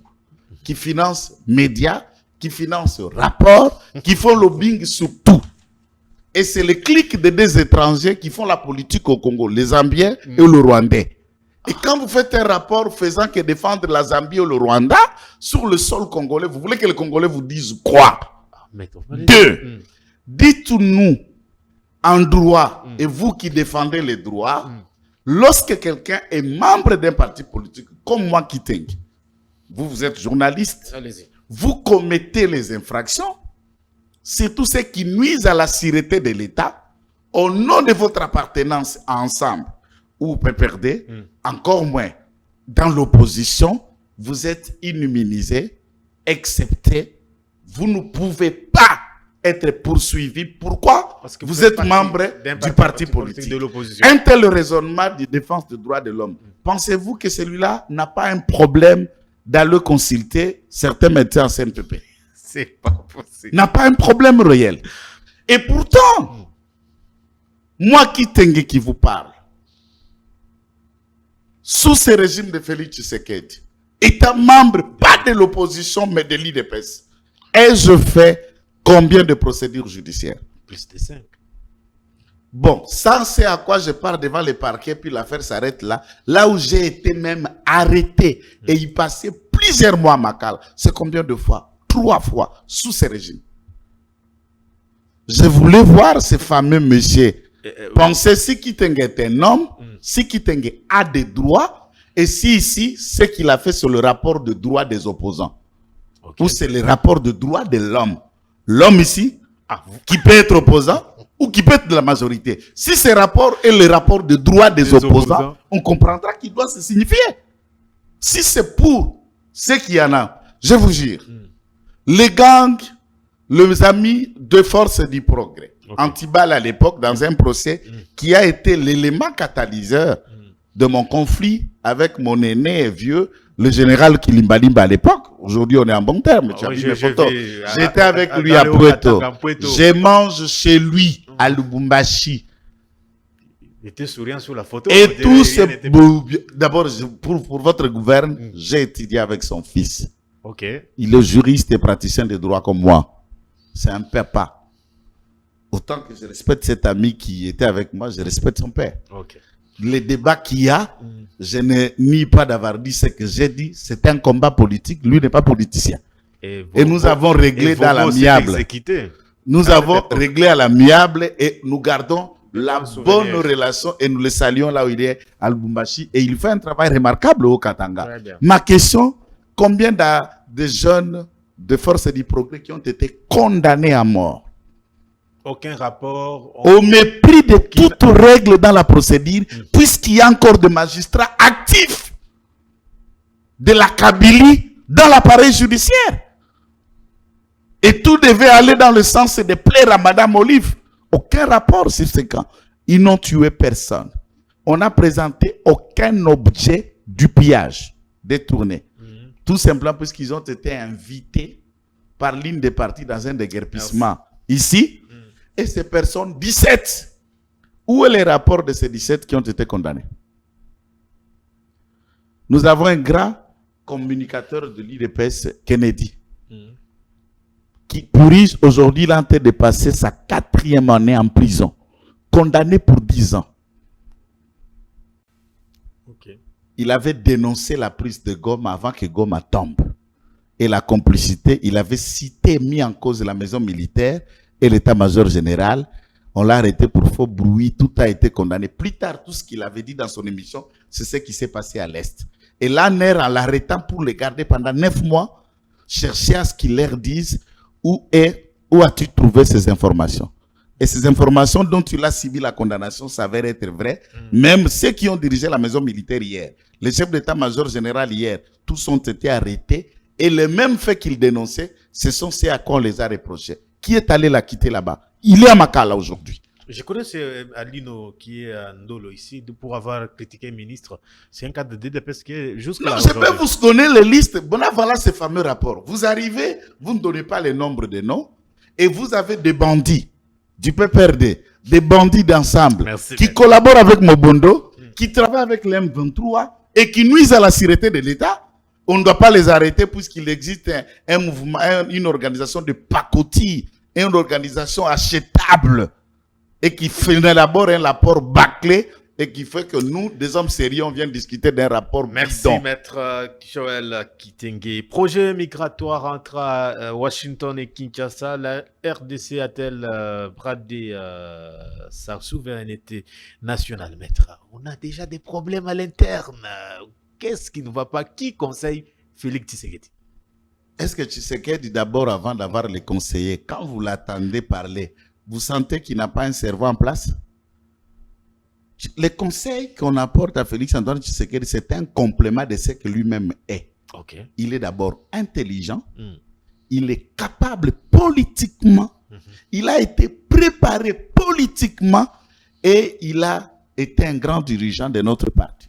qui financent médias, qui financent rapports, qui font lobbying sur tout. Et c'est les clics de deux étrangers qui font la politique au Congo, les Zambiens et le Rwandais. Et quand vous faites un rapport faisant que défendre la Zambie ou le Rwanda sur le sol congolais, vous voulez que les Congolais vous disent quoi? 2. Dites-nous en droit, et vous qui défendez les droits, lorsque quelqu'un est membre d'un parti politique, comme moi qui t'ai, vous êtes journaliste, vous commettez les infractions, c'est tout ce qui nuise à la sûreté de l'État, au nom de votre appartenance ensemble, ou PPRD, encore moins, dans l'opposition, vous êtes immunisé, excepté, vous ne pouvez pas être poursuivi. Pourquoi? Parce que vous êtes membre du parti politique de l'opposition. Un tel raisonnement de défense des droits de l'homme, pensez-vous que celui-là n'a pas un problème d'aller consulter certains médecins en CNPP? C'est pas possible. N'a pas un problème réel. Et pourtant, moi qui vous parle, sous ce régime de Félix Tshisekedi, étant membre pas de l'opposition mais de l'IDPS, et je fais combien de procédures judiciaires? Plus de 5. Bon, ça c'est à quoi je pars devant les parquets, puis l'affaire s'arrête là. Là où j'ai été même arrêté et y passer plusieurs mois à Makala. C'est combien de fois? 3 fois sous ce régime. Je voulais voir ce fameux monsieur. Pensez si Kitenge est un homme, si Kitenge a des droits, et si ici, ce qu'il a fait sur le rapport de droits des opposants. Ou c'est le rapport de droits de l'homme. L'homme ici, qui peut être opposant ou qui peut être de la majorité. Si ce rapport est le rapport de droits des opposants, on comprendra qu'il doit se signifier. Si c'est pour ce qu'il y en a, je vous jure, les gangs, les amis de Force du Progrès, Antibal à l'époque, dans un procès qui a été l'élément catalyseur de mon conflit avec mon aîné et vieux, le général Kilimbalimba à l'époque. Aujourd'hui, on est en bon terme. Tu as vu mes photos. J'étais avec lui à Puerto. Je mange chez lui à Lubumbashi. Il était souriant sur la photo. Et tout ce... D'abord, pour votre gouverne, j'ai étudié avec son fils. Il est juriste et praticien de droit comme moi. C'est un papa. Autant que je respecte cet ami qui était avec moi, je respecte son père. Les débats qu'il y a, je ne nie pas d'avoir dit ce que j'ai dit. C'est un combat politique. Lui n'est pas politicien. Et nous avons réglé dans l'amiable. Nous avons réglé à l'amiable et nous gardons la bonne relation et nous le saluons là où il est à Lubumbashi. Et il fait un travail remarquable au Katanga. Ma question, combien de jeunes de Force du Progrès qui ont été condamnés à mort? Aucun rapport. Au mépris de toute règle dans la procédure, puisqu'il y a encore des magistrats actifs de la Kabylie dans l'appareil judiciaire. Et tout devait aller dans le sens de plaire à Madame Olive. Aucun rapport sur ce cas. Ils n'ont tué personne. On n'a présenté aucun objet du pillage détourné. Tout simplement parce qu'ils ont été invités par l'une des parties dans un déguerpissement. Ici, et ces personnes, 17. Où est les rapports de ces 17 qui ont été condamnés? Nous avons un grand communicateur de l'IDPS, Kennedy, qui pourrit aujourd'hui l'entrée de passer sa 4e année en prison, condamné pour 10 ans. il avait dénoncé la prise de Goma avant que Goma tombe. Et la complicité, il avait cité, mis en cause la maison militaire et l'état-major général. On l'a arrêté pour faux bruit, tout a été condamné. Plus tard, tout ce qu'il avait dit dans son émission, c'est ce qui s'est passé à l'Est. Et là, NER, en l'arrêtant pour le garder pendant 9 mois, cherchait à ce qu'il leur dise où as-tu trouvé ces informations. Et ces informations dont tu l'as subi la condamnation s'avèrent être vraies. Même ceux qui ont dirigé la maison militaire hier, les chefs d'état-major général hier, tous ont été arrêtés. Et les mêmes faits qu'ils dénonçaient, ce sont ceux à quoi on les a reprochés. Qui est allé la quitter là-bas? Il est à Makala aujourd'hui. Je connais Alino qui est à Ndolo ici pour avoir critiqué le ministre. C'est un cas de DDPS qui est jusque-là. Non, je peux vous donner les listes. Bon, voilà ces fameux rapports. Vous arrivez, vous ne donnez pas les nombres de noms et vous avez des bandits du PPRD, des bandits d'ensemble qui collaborent avec Mobondo, qui travaillent avec l'M23 et qui nuisent à la sûreté de l'État. On ne doit pas les arrêter puisqu'il existe un mouvement, une organisation de pacotille, une organisation achetable et qui fait d'abord un rapport bâclé et qui fait que nous, des hommes sérieux, on vient discuter d'un rapport Merci, bidon. Maître Joël Kitenge. Projet migratoire entre Washington et Kinshasa. La RDC a-t-elle bradé sa souveraineté nationale, Maître? On a déjà des problèmes à l'interne. Qu'est-ce qui ne va pas? Qui conseille Félix Tshisekedi? Est-ce que Tshisekedi, d'abord, avant d'avoir les conseillers, quand vous l'attendez parler, vous sentez qu'il n'a pas un cerveau en place? Les conseils qu'on apporte à Félix Antoine Tshisekedi, c'est un complément de ce que lui-même est. Okay. Il est d'abord intelligent, il est capable politiquement, il a été préparé politiquement et il a été un grand dirigeant de notre parti.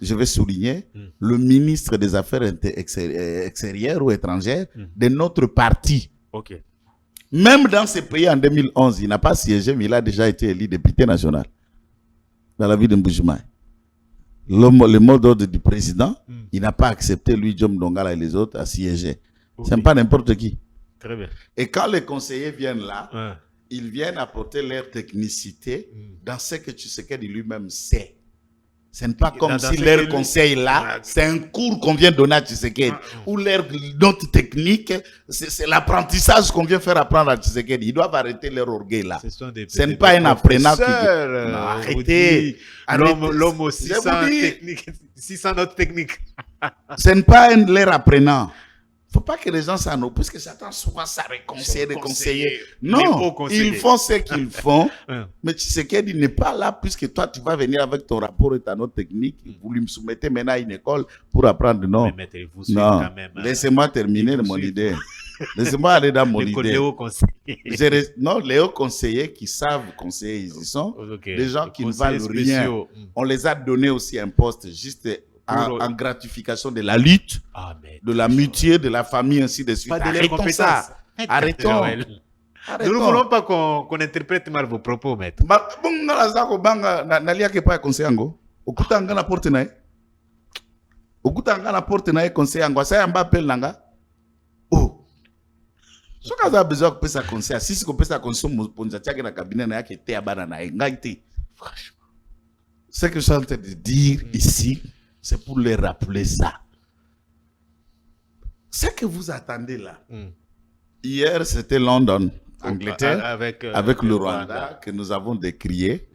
Je vais souligner, le ministre des Affaires extérieures ou étrangères de notre parti. Okay. Même dans ces pays en 2011, il n'a pas siégé, mais il a déjà été élu député national dans la ville de Mbujimaï. Le mot d'ordre du président, il n'a pas accepté, lui, Djom Dongala et les autres, à siéger. Okay. Ce n'est pas n'importe qui. Très bien. Et quand les conseillers viennent là, ils viennent apporter leur technicité dans ce que Tshisekedi lui-même sait. Ce n'est pas comme si leur conseil là, c'est un cours qu'on vient donner à Tshisekedi. Ou leur note technique, c'est l'apprentissage qu'on vient faire apprendre à Tshisekedi. Ils doivent arrêter leur orgueil là. Ce n'est pas un apprenant qui... Arrêtez. L'homme aux 600 notes techniques. Ce n'est pas leur apprenant. Il ne faut pas que les gens s'en occupent, parce que j'attends souvent ça, les conseillers. Non, ils font ce qu'ils font, mais Tshisekedi n'est pas là, puisque toi, tu vas venir avec ton rapport et ta note technique, vous lui soumettez maintenant à une école pour apprendre. Non, non. Laissez-moi terminer mon idée. Laissez-moi aller dans mon idée. Non, les hauts conseillers qui savent conseiller, ils y sont. Les gens qui ne valent rien. On les a donné aussi un poste juste en gratification de la lutte, de l'amitié, de la famille, ainsi de suite. Arrêtons ça. Arrêtons. Nous ne voulons pas qu'on interprète mal vos propos, maître. Ce qu'on a besoin de faire conseil, si ce qu'on peut faire conseil, ce que je suis en train de dire ici, c'est pour les rappeler ça. Ce que vous attendez là, hier c'était London, Angleterre, avec le Rwanda que nous avons décrié.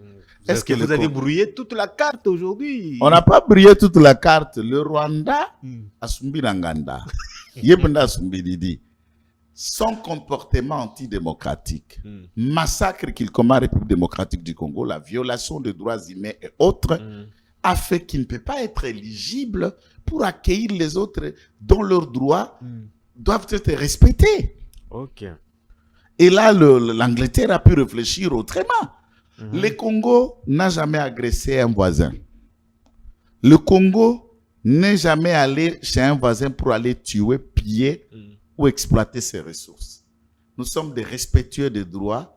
Est-ce que vous avez brouillé toute la carte aujourd'hui? On n'a pas brouillé toute la carte. Le Rwanda a sumbi Nanganda. Yebenda sumbi Didi. Son comportement antidémocratique, massacre qu'il commet en République démocratique du Congo, la violation des droits humains et autres, a fait qu'il ne peut pas être éligible pour accueillir les autres dont leurs droits doivent être respectés. Okay. Et là, l'Angleterre a pu réfléchir autrement. Le Congo n'a jamais agressé un voisin. Le Congo n'est jamais allé chez un voisin pour aller tuer, piller ou exploiter ses ressources. Nous sommes des respectueux des droits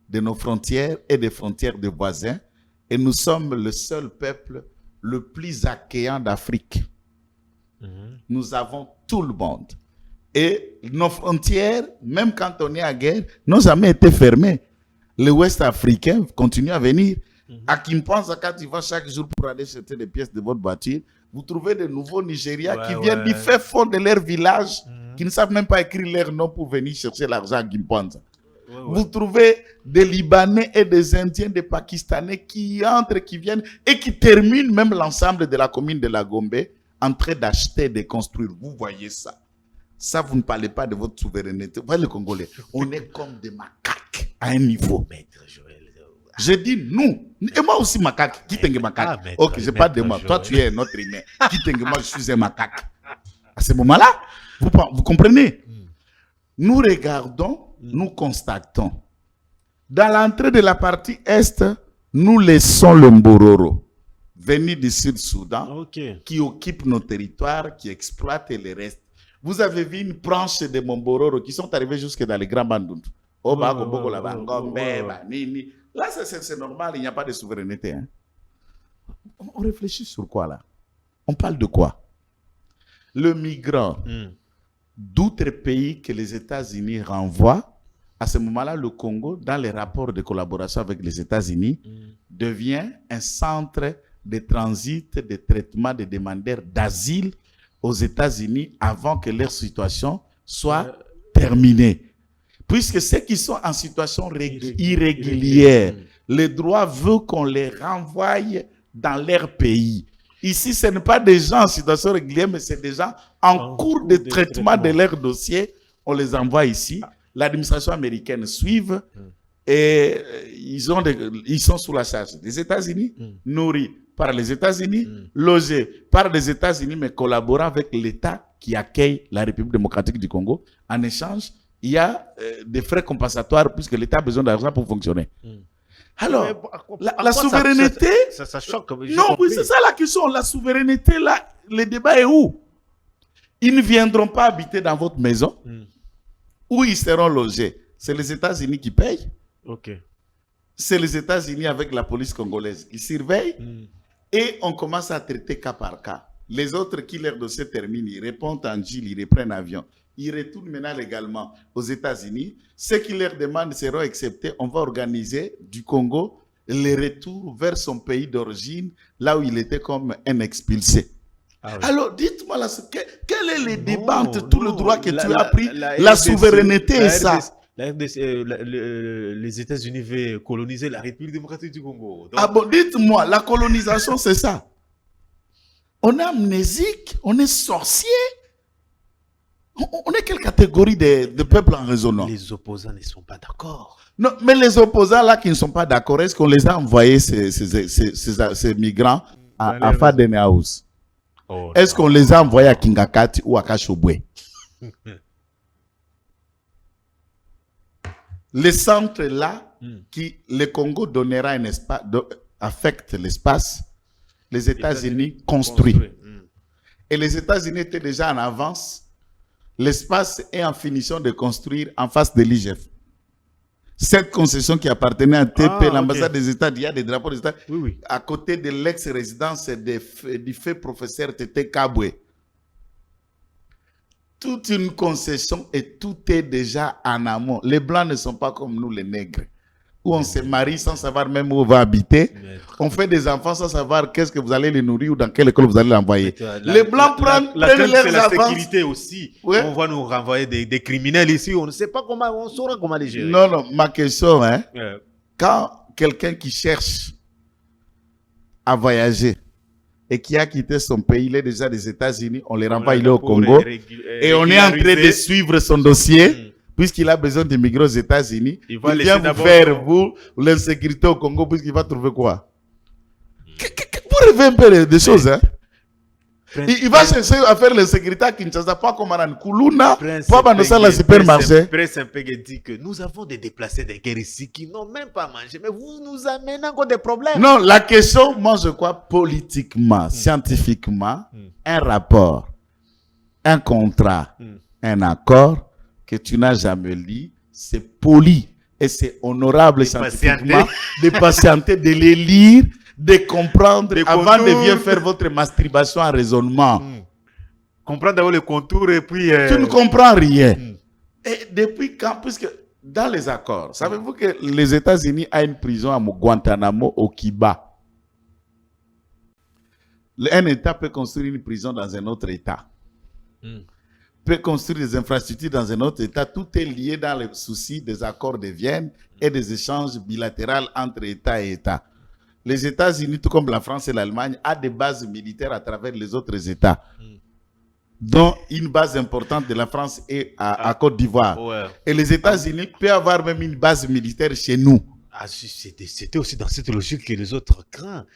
de nos frontières et des frontières des voisins. Et nous sommes le seul peuple le plus accueillant d'Afrique. Nous avons tout le monde. Et nos frontières, même quand on est à guerre, n'ont jamais été fermées. Les Ouest africains continuent à venir. À Kimpanza, quand tu vas chaque jour pour aller chercher des pièces de votre voiture, vous trouvez de nouveaux Nigériens qui viennent du fait fond de leur village, qui ne savent même pas écrire leur nom pour venir chercher l'argent à Kimpanza. Vous trouvez des Libanais et des Indiens, des Pakistanais qui entrent, qui viennent et qui terminent même l'ensemble de la commune de la Gombe en train d'acheter, de construire. Vous voyez ça. Ça, vous ne parlez pas de votre souveraineté. Vous voyez les Congolais, on est comme des macaques à un niveau. Maître Joël. Je dis nous. Et moi aussi macaque. Qui t'engue macaque? Ok, je parle de moi. Toi, tu es un autre humain. Qui t'engue moi, je suis un macaque. À ce moment-là, vous comprenez? Nous regardons, nous constatons. Dans l'entrée de la partie Est, nous laissons le Mbororo venir du Sud-Soudan, qui occupe nos territoires, qui exploite les restes. Vous avez vu une branche de Mbororo qui sont arrivés jusque dans les Grands Bandundu. Là, c'est normal, il n'y a pas de souveraineté. Hein. On réfléchit sur quoi là? On parle de quoi? Le migrant d'autres pays que les États-Unis renvoient, à ce moment-là, le Congo, dans les rapports de collaboration avec les États-Unis, devient un centre de transit, de traitement des demandeurs d'asile aux États-Unis avant que leur situation soit terminée. Puisque ceux qui sont en situation irrégulière, le droit veut qu'on les renvoie dans leur pays. Ici, ce n'est pas des gens en situation régulière, mais c'est des gens en cours de traitement de leur dossier. On les envoie ici. L'administration américaine suit et ils sont sous la charge des États-Unis, nourris par les États-Unis, logés par les États-Unis, mais collaborant avec l'État qui accueille la République démocratique du Congo. En échange, il y a des frais compensatoires puisque l'État a besoin d'argent pour fonctionner. Alors, la souveraineté... Ça choque. Non, oui, c'est ça la question. La souveraineté, là, le débat est où? Ils ne viendront pas habiter dans votre maison. Où ils seront logés? C'est les États-Unis qui payent. C'est les États-Unis avec la police congolaise qui surveillent. Et on commence à traiter cas par cas. Les autres qui leur dossier termine, ils répondent en Gilles, ils reprennent avion. Ils retournent maintenant légalement aux États-Unis. Ceux qui leur demandent seront acceptés. On va organiser du Congo le retour vers son pays d'origine, là où il était comme un expulsé. Alors, dites-moi, quel est le débat entre tout le droit que tu as pris, la souveraineté et ça? Les États-Unis veulent coloniser la République démocratique du Congo. Donc... Ah bon, dites-moi, la colonisation, c'est ça? On est amnésique, on est sorcier. On est quelle catégorie de peuple en raisonnant? Les opposants ne sont pas d'accord. Non, mais les opposants là qui ne sont pas d'accord, est-ce qu'on les a envoyés, ces migrants, à Faden House? Est-ce qu'on les a envoyés à Kingakati ou à Kashobwe? Les centres là, le Congo donnera un espace, affecte l'espace, les États-Unis construisent. Et les États-Unis étaient déjà en avance. L'espace est en finition de construire en face de l'IGF. Cette concession qui appartenait à TP, l'ambassade des États, il y a des drapeaux des États, à côté de l'ex-résidence du fait professeur Tété Kabwe. Toute une concession et tout est déjà en amont. Les Blancs ne sont pas comme nous, les nègres, où on se marie sans savoir même où on va habiter. On fait des enfants sans savoir qu'est-ce que vous allez les nourrir ou dans quelle école vous allez l'envoyer. Les Blancs prennent la sécurité aussi. On va nous renvoyer des criminels ici. On ne sait pas comment, on saura comment les gérer. Non, non, ma question, hein, quand quelqu'un qui cherche à voyager et qui a quitté son pays, il est déjà des États-Unis, on les renvoie, il est au Congo, et on est en train de suivre son dossier. Puisqu'il a besoin d'immigrer aux États-Unis, il vient vous faire, vous, l'insécurité au Congo, puisqu'il va trouver quoi? Vous rêvez un peu des choses, hein? Il va chercher à faire l'insécurité à Kinshasa, pas comme à Nkuluna, pas dans le supermarché. Prince Mpege dit que nous avons des déplacés de guerre ici qui n'ont même pas mangé, mais vous nous amenez encore des problèmes. Non, la question, moi je crois, politiquement, scientifiquement, un rapport, un contrat, un accord, que tu n'as jamais lu, c'est poli et c'est honorable scientifiquement de patienter, de les lire, de comprendre avant de bien faire votre masturbation en raisonnement. Comprendre d'abord les contours et puis... Tu ne comprends rien. Et depuis quand, puisque dans les accords, savez-vous que les États-Unis ont une prison à Guantanamo, au Kiba? Un État peut construire une prison dans un autre État. Peut construire des infrastructures dans un autre État. Tout est lié dans les soucis des accords de Vienne et des échanges bilatéraux entre États et États. Les États-Unis, tout comme la France et l'Allemagne, ont des bases militaires à travers les autres États, dont une base importante de la France est à Côte d'Ivoire. Ouais. Et les États-Unis peuvent avoir même une base militaire chez nous. Ah, c'était aussi dans cette logique que les autres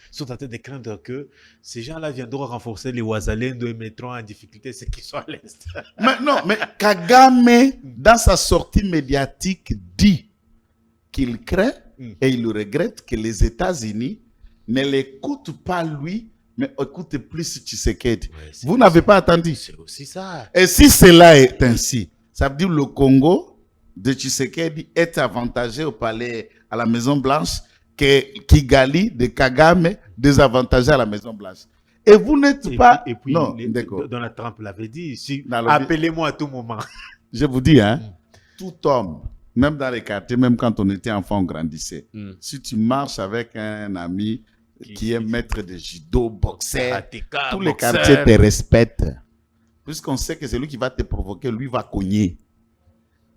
sont en train de craindre que ces gens-là viendront renforcer les Ouazalendo et mettront en difficulté ceux qui sont à l'Est. Mais non, mais Kagame, dans sa sortie médiatique, dit qu'il craint et il regrette que les États-Unis ne l'écoutent pas lui, mais écoutent plus Tshisekedi. Ouais, Vous n'avez pas entendu? C'est aussi ça. Et si cela est ainsi, ça veut dire que le Congo de Tshisekedi est avantagé au palais, à la Maison Blanche, que Kigali de Kagame désavantagé à la Maison Blanche. Et vous n'êtes pas... Et puis non, d'accord. Donald Trump l'avait dit, Dans appelez-moi à tout moment. Je vous dis, hein, tout homme, même dans les quartiers, même quand on était enfant, on grandissait. Si tu marches avec un ami qui est maître de judo, boxeur, tous les quartiers te respectent. Puisqu'on sait que c'est lui qui va te provoquer, lui va cogner.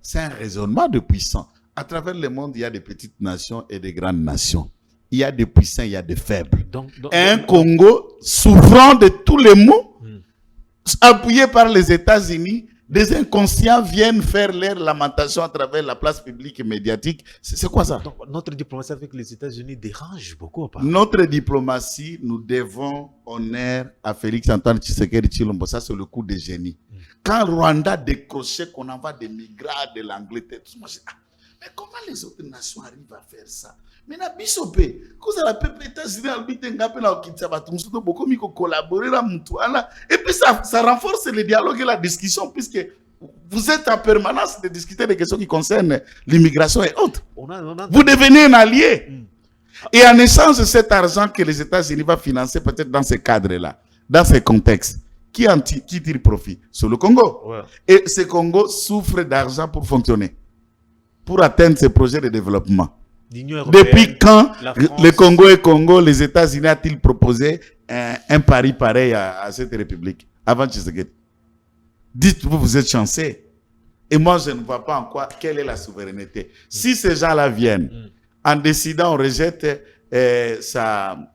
C'est un raisonnement de puissant. À travers le monde, il y a des petites nations et des grandes nations. Il y a des puissants, il y a des faibles. Un Congo souffrant de tous les maux, appuyé par les États-Unis, des inconscients viennent faire leur lamentation à travers la place publique et médiatique. C'est quoi ça? Donc, notre diplomatie avec les États-Unis dérange beaucoup. Notre diplomatie, nous devons honneur à Félix Antoine Tshisekedi Tshilombo. Ça, c'est le coup de génie. Quand Rwanda décrochait qu'on envoie des migrants de l'Angleterre, moi, je dis, mais comment les autres nations arrivent à faire ça? Mais na bisopé, cause la peuple États-Unis albité ngapé na okitaba tumsuto beaucoup miko collaborer la mutuala et puis ça renforce le dialogue et la discussion puisque vous êtes en permanence de discuter des questions qui concernent l'immigration et autres. Vous devenez un allié. Et en échange de cet argent que les États-Unis vont financer peut-être dans ces cadres-là, dans ces contextes, qui tire profit? Sur le Congo. Ouais. Et ce Congo souffre d'argent pour fonctionner, pour atteindre ses projets de développement. Depuis quand le Congo et Congo, les États-Unis a-t-il proposé un pari pareil à cette république avant Tshisekedi? Dites-vous, vous êtes chanceux. Et moi, je ne vois pas en quoi, quelle est la souveraineté. Si ces gens-là viennent, en décidant, on rejette sa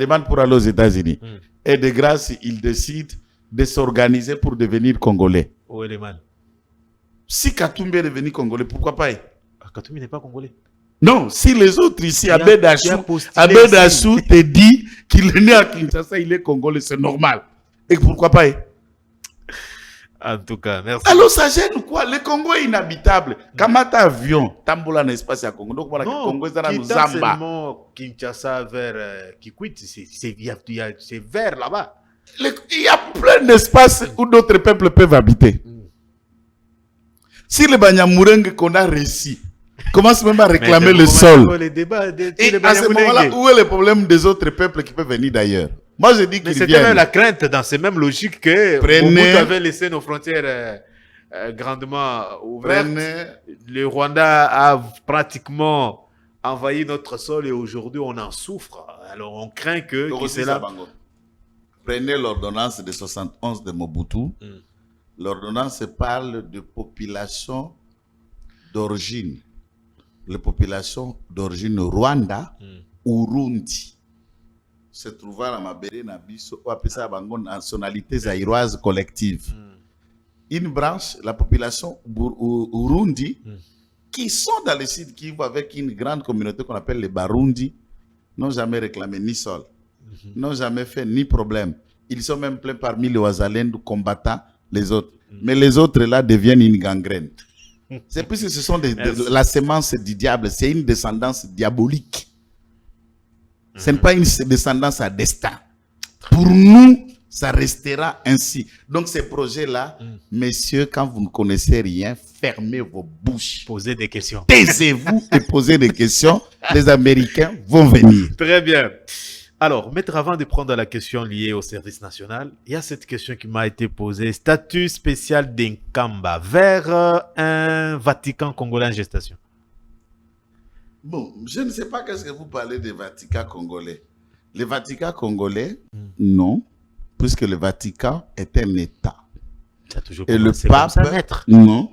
demande pour aller aux États-Unis. Et de grâce, ils décident de s'organiser pour devenir Congolais. Si Katumbi est devenu Congolais, pourquoi pas? Katumbi n'est pas Congolais. Non, si les autres ici, Abed Assou te dit qu'il est né à Kinshasa, il est Congolais, c'est normal. Et pourquoi pas? En tout cas, merci. Alors ça gêne quoi? Le Congo est inhabitable. Kamata avion, Tamboula l'espace à Congo. Donc voilà, le Congo est dans nos Zamba. Seulement Kinshasa vers Kikwit, c'est vers là-bas. Il y a plein d'espaces où d'autres peuples peuvent habiter. Si le Banyamulenge qu'on a réussi commence même à réclamer le sol. Et à ce moment-là, où est le problème des autres peuples qui peuvent venir d'ailleurs? Moi, je dis qu'ils viennent. C'était même la crainte dans ces mêmes logiques que Mobutu avait laissé nos frontières grandement ouvertes. Le Rwanda a pratiquement envahi notre sol et aujourd'hui, on en souffre. Alors, on craint que... Prenez l'ordonnance de 71 de Mobutu. L'ordonnance parle de population d'origine. Les populations d'origine Rwanda ou Urundi se trouvant à Mabere Nabiso ou appelé ça nationalité zaïroise collective. Une branche, la population Urundi, qui sont dans le sud Kivu avec une grande communauté qu'on appelle les Barundi, n'ont jamais réclamé ni sol, n'ont jamais fait ni problème. Ils sont même pleins parmi les Ouazalendo combattant les autres. Mais les autres là deviennent une gangrène. C'est parce que ce sont la sémence du diable, c'est une descendance diabolique. Ce n'est pas une descendance à destin. Pour nous, ça restera ainsi. Donc ces projets-là, messieurs, quand vous ne connaissez rien, fermez vos bouches. Posez des questions. Taisez-vous et posez des questions. Les Américains vont venir. Très bien. Alors, maître, avant de prendre la question liée au service national, il y a cette question qui m'a été posée. Statut spécial d'Inkamba vers un Vatican congolais en gestation. Bon, je ne sais pas qu'est-ce que vous parlez des Vatican congolais. Le Vatican congolais, non, puisque le Vatican est un État. Ça a toujours Et le commencé comme pape, ça, maître. non,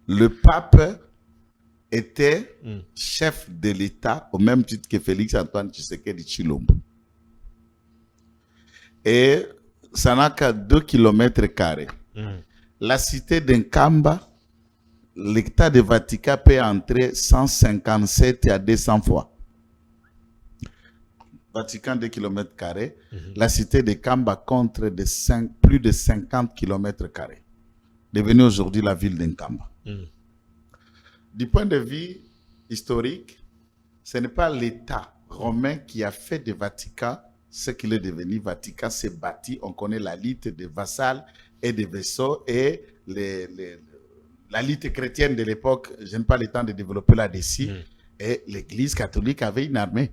le pape était chef de l'État au même titre que Félix-Antoine Tshisekedi Tshilombo. Et ça n'a qu'à 2 km². La cité d'Inkamba, l'État de Vatican peut entrer 157 à 200 fois. Vatican 2 km². La cité de Kamba compte plus de 50 km². Devenue aujourd'hui la ville d'Inkamba. Du point de vue historique, ce n'est pas l'État romain qui a fait de Vatican ce qu'il est devenu. Vatican s'est bâti, on connaît la lite de vassals et de vaisseaux et la lite chrétienne de l'époque, je n'ai pas le temps de développer là-dessus, et l'Église catholique avait une armée.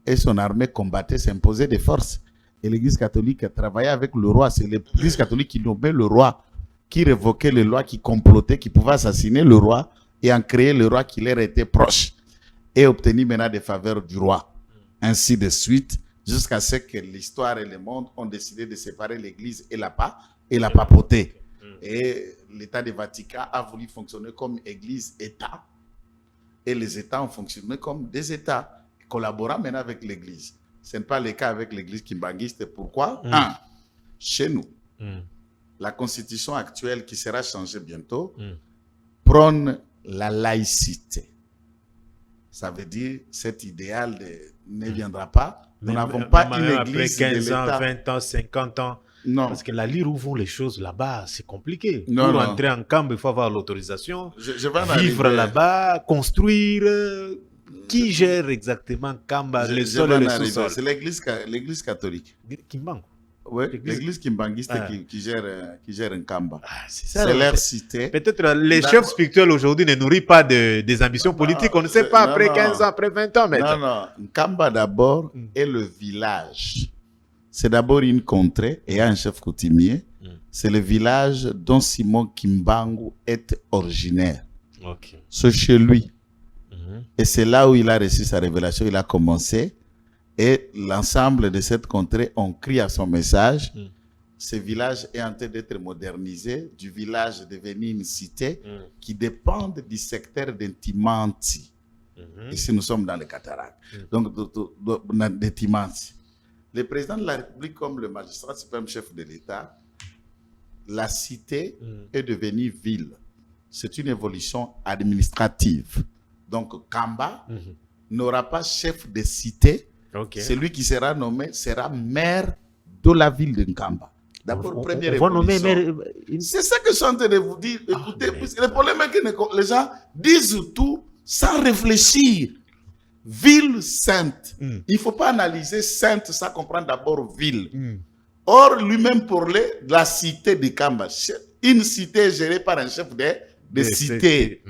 Et son armée combattait, s'imposait des forces. Et l'Église catholique travaillait avec le roi. C'est l'Église catholique qui nommait le roi, qui révoquait les lois, qui complotait, qui pouvait assassiner le roi et en créer le roi qui leur était proche et obtenir maintenant des faveurs du roi. Ainsi de suite, jusqu'à ce que l'histoire et le monde ont décidé de séparer l'Église et la papauté. Et l'État du Vatican a voulu fonctionner comme Église-État. Et les États ont fonctionné comme des États collaborant maintenant avec l'Église. Ce n'est pas le cas avec l'Église kimbanguiste. Pourquoi? Chez nous, la constitution actuelle qui sera changée bientôt prône la laïcité. Ça veut dire cet idéal ne viendra pas. Nous n'avons pas une église après 15 de ans, l'État. 20 ans, 50 ans. Non. Parce que la lire où vont les choses là-bas, c'est compliqué. Non, Pour non. entrer en camp, il faut avoir l'autorisation. Je vais en Vivre arriver. là-bas, construire. Qui gère exactement Kamba, les Je sols vais et en les arriver. sous-sols? C'est l'Église catholique. Kimbangu. Oui, l'Église kimbanguiste qui gère un Kamba. C'est C'est leur cité. Peut-être les chefs spirituels aujourd'hui ne nourrissent pas des ambitions politiques. On ne sait pas après 15 ans, après 20 ans. Non, non. Kamba d'abord est le village. C'est d'abord une contrée et un chef coutumier. C'est le village dont Simon Kimbangu est originaire. C'est chez lui. Et c'est là où il a reçu sa révélation. Il a commencé. Et l'ensemble de cette contrée ont crié à son message. Ce village est en train d'être modernisé. Du village devenu une cité qui dépend du secteur d'Intimanti. Ici, nous sommes dans les cataractes. Donc, d'Intimanti. Le président de la République, comme le magistrat suprême chef de l'État, la cité est devenue ville. C'est une évolution administrative. Donc, Kamba n'aura pas chef de cité. Celui qui sera nommé sera maire de la ville de Nkamba. D'abord, première évolution. C'est ça que je suis en train de vous dire. Écoutez, puisque le problème est que les gens disent tout sans réfléchir. Ville sainte. Il ne faut pas analyser sainte sans comprendre d'abord ville. Or, lui-même parlait de la cité de Kamba. Une cité est gérée par un chef de cité.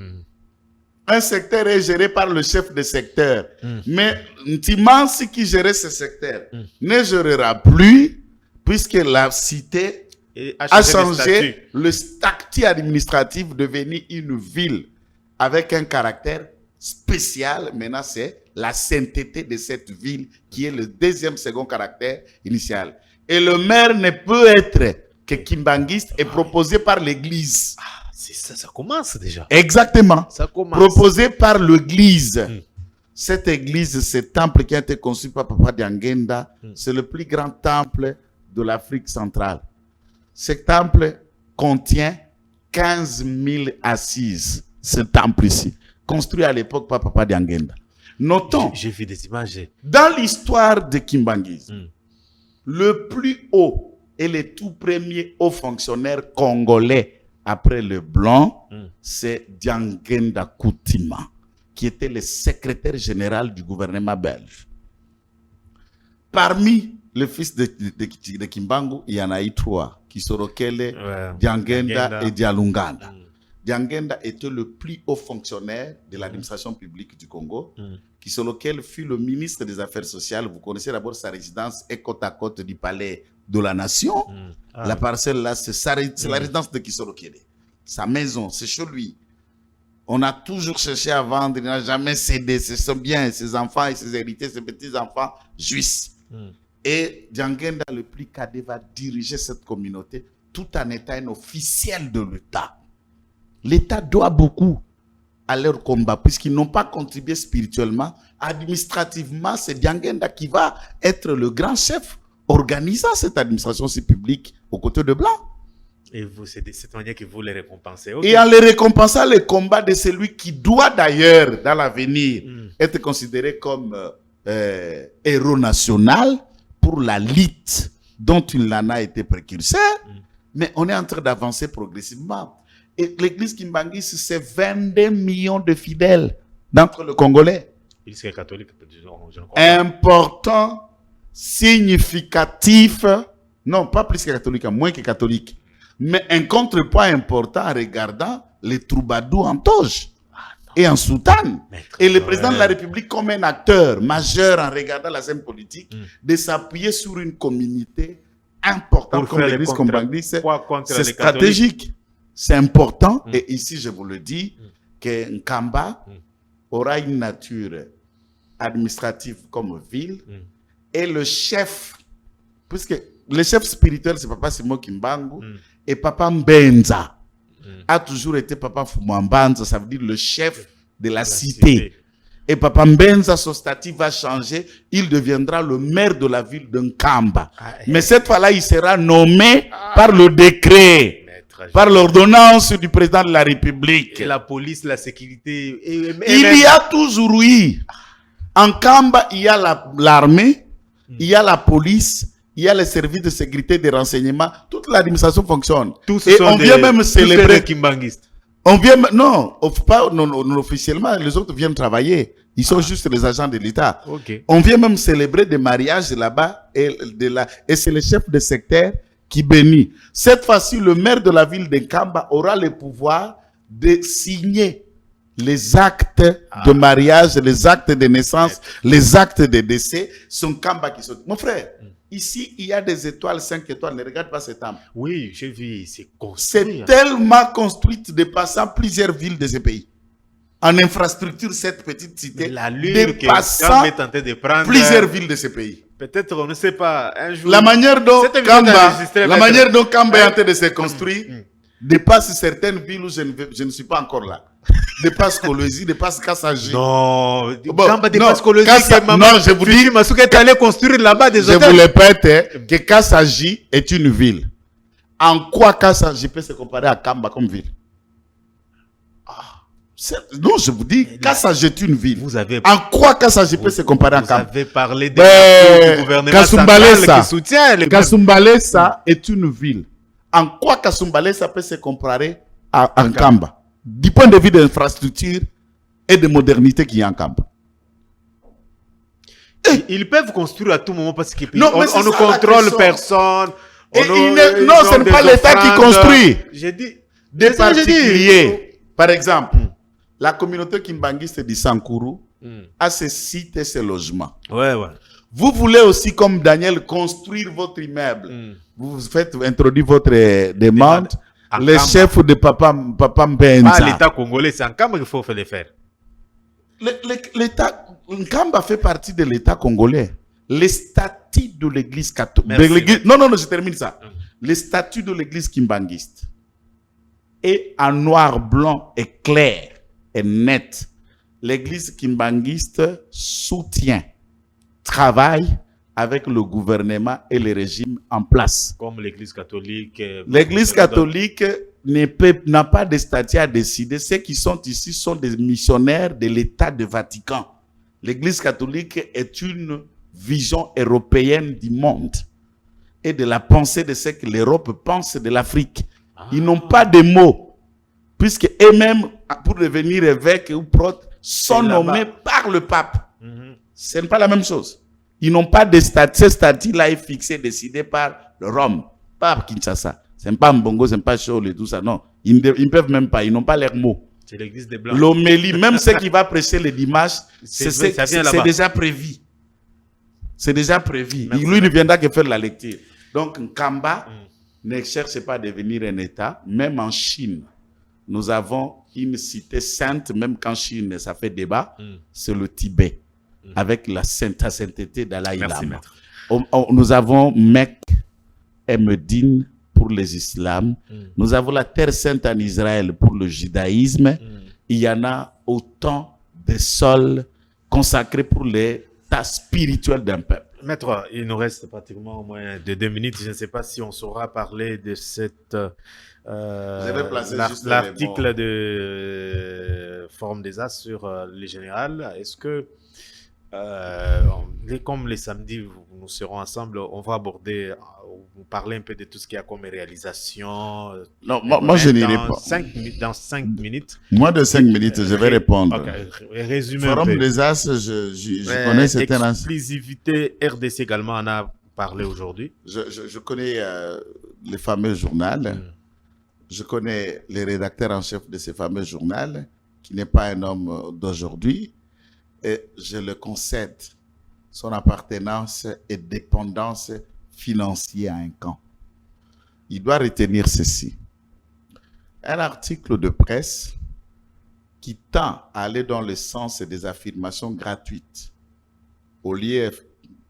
Un secteur est géré par le chef de secteur. Mais Ntimansi qui gérait ce secteur ne gérera plus puisque la cité a changé le statut administratif, devenu une ville avec un caractère spécial. Maintenant, c'est la sainteté de cette ville qui est le deuxième, second caractère initial. Et le maire ne peut être que kimbanguiste et proposé par l'Église. Ça commence déjà. Exactement. Ça commence. Proposé par l'Église. Cette église, ce temple qui a été conçu par Papa Diangenda, c'est le plus grand temple de l'Afrique centrale. Ce temple contient 15 000 assises. Ce temple ici, construit à l'époque par Papa Diangenda. Notons, j'ai vu des images. Dans l'histoire de Kimbanguisme, le plus haut et le tout premier haut fonctionnaire congolais après le blanc, c'est Diangenda Koutima, qui était le secrétaire général du gouvernement belge. Parmi les fils de Kimbangu, il y en a eu 3, qui sont Rokele, Diangenda et Dialunganda. Diangenda était le plus haut fonctionnaire de l'administration publique du Congo. Kisolokel fut le ministre des Affaires sociales. Vous connaissez d'abord sa résidence est côte à côte du palais de la Nation. La parcelle là, c'est la résidence de Kisolokel. Sa maison, c'est chez lui. On a toujours cherché à vendre, il n'a jamais cédé. C'est son bien, ses enfants et ses héritiers, ses petits-enfants jouissent. Et Djangenda, le plus cadet, va diriger cette communauté tout en étant un officiel de l'État. L'État doit beaucoup à leur combat, puisqu'ils n'ont pas contribué spirituellement. Administrativement, c'est Djangenda qui va être le grand chef organisant cette administration publique aux côtés de Blanc. Et vous, c'est de cette manière que vous les récompensez. Et en les récompensant le combat de celui qui doit d'ailleurs, dans l'avenir, être considéré comme héros national pour la lutte dont il en a été précurseur. Mais on est en train d'avancer progressivement. Et l'église Kimbangis, c'est 22 millions de fidèles d'entre le Congolais. Catholique, important, significatif, non pas plus que catholique, moins que catholique, mais un contrepoint important en regardant les troubadours en toge et en soutane. Et le président de la République comme un acteur majeur en regardant la scène politique, de s'appuyer sur une communauté importante comme l'église Kimbangis, c'est stratégique. C'est important, et ici je vous le dis, que Nkamba aura une nature administrative comme ville, et le chef, puisque le chef spirituel c'est Papa Simon Kimbangu, et Papa Mbenza a toujours été Papa Fumambanza, ça veut dire le chef de la cité. Et Papa Mbenza, son statut va changer, il deviendra le maire de la ville de Nkamba. Mais cette fois-là, il sera nommé par le décret. Par l'ordonnance du président de la République. Et la police, la sécurité. Il y a toujours, oui. En Kamba, il y a l'armée, il y a la police, il y a les services de sécurité et de renseignement. Toute l'administration fonctionne. Et on vient même célébrer. On vient, non, pas non, officiellement, les autres viennent travailler. Ils sont juste les agents de l'État. On vient même célébrer des mariages là-bas et c'est le chef de secteur qui bénit. Cette fois-ci, le maire de la ville de Nkamba aura le pouvoir de signer les actes de mariage, les actes de naissance, les actes de décès. Son Nkamba qui sont... Mon frère, ici, il y a des étoiles, 5 étoiles. Ne regarde pas cette temple. Oui, j'ai vu, c'est construit. C'est tellement construite dépassant plusieurs villes de ce pays. En infrastructure, cette petite cité dépassant plusieurs villes de ce pays. Peut-être, on ne sait pas, un jour... La manière dont Kamba est en train de se construire dépasse certaines villes où je ne suis pas encore là. Dépasse Kolwezi, dépasse Kassaji. Non, Kamba dépasse Kolwezi. Non, je vous dis... Masuka est allé construire là-bas des hôtels. Je vous le répète, que Kassaji est une ville. En quoi Kassaji peut se comparer à Kamba comme ville? Non, je vous dis, Kassaji est une ville. En quoi Kassaji peut se comparer à Kamba? Vous avez parlé du gouvernement central qui soutient les... Kasumbalesa est une ville. En quoi Kasumbalesa peut se comparer à Kamba? Du point de vue d'infrastructure et de modernité qui est en Kamba. Ils peuvent construire à tout moment parce qu'on ne contrôle personne. Non, ce n'est pas l'État qui construit. J'ai dit... Des particuliers, par exemple... La communauté kimbangiste de Sankuru a ses sites et ses logements. Vous voulez aussi, comme Daniel, construire votre immeuble. Vous faites introduire votre demande. Les chefs de Papa Mbenza. Pas l'État congolais, c'est en Kamba qu'il faut le faire. L'État Nkamba fait partie de l'État congolais. Les statuts de l'église catholique. Non, je termine ça. Les statuts de l'église kimbangiste est en noir, blanc et clair. Et net. L'église kimbangiste soutient, travaille avec le gouvernement et le régime en place. Comme l'église catholique. L'église catholique n'a pas de statut à décider. Ceux qui sont ici sont des missionnaires de l'État du Vatican. L'église catholique est une vision européenne du monde et de la pensée de ce que l'Europe pense de l'Afrique. Ils n'ont pas de mots. Puisque eux-mêmes, pour devenir évêques ou protes, sont nommés par le pape. Ce n'est pas la même chose. Ils n'ont pas de statut. Ce statut-là est fixé, décidé par le Rome, par Kinshasa. Ce n'est pas Mbongo, ce n'est pas Chol et tout ça. Non, ils ne peuvent même pas. Ils n'ont pas leurs mots. C'est l'église des Blancs. L'homélie, même ce qui va prêcher le dimanche, Ça vient là-bas. c'est déjà prévu. C'est déjà prévu. Merci. Lui ne viendra que faire la lecture. Donc, Nkamba ne cherche pas à devenir un État. Même en Chine, nous avons une cité sainte, même qu'en Chine, ça fait débat, c'est le Tibet, avec la sainteté d'Alaï Merci, Lama. maître. Nous avons Mecque et Médine pour les islams. Nous avons la Terre Sainte en Israël pour le judaïsme. Il y en a autant de sols consacrés pour l'état spirituel d'un peuple. Maître, il nous reste pratiquement au moins de 2 minutes. Je ne sais pas si on saura parler de cette vais placer juste l'article de Forum des As sur les générales. Est-ce que, comme les samedis, nous serons ensemble, on va aborder, vous parler un peu de tout ce qu'il y a comme réalisation. Non, moi je n'irai pas. Dans 5 minutes. Moins de 5 minutes, je vais répondre. Okay. Résumé un Forum peu. des As, je connais certains. Exclusivité RDC également en a parlé aujourd'hui. Je connais les fameux journaux. Je connais les rédacteurs en chef de ces fameux journaux, qui n'est pas un homme d'aujourd'hui. Et je le concède son appartenance et dépendance financière à un camp. Il doit retenir ceci. Un article de presse qui tend à aller dans le sens des affirmations gratuites, au lieu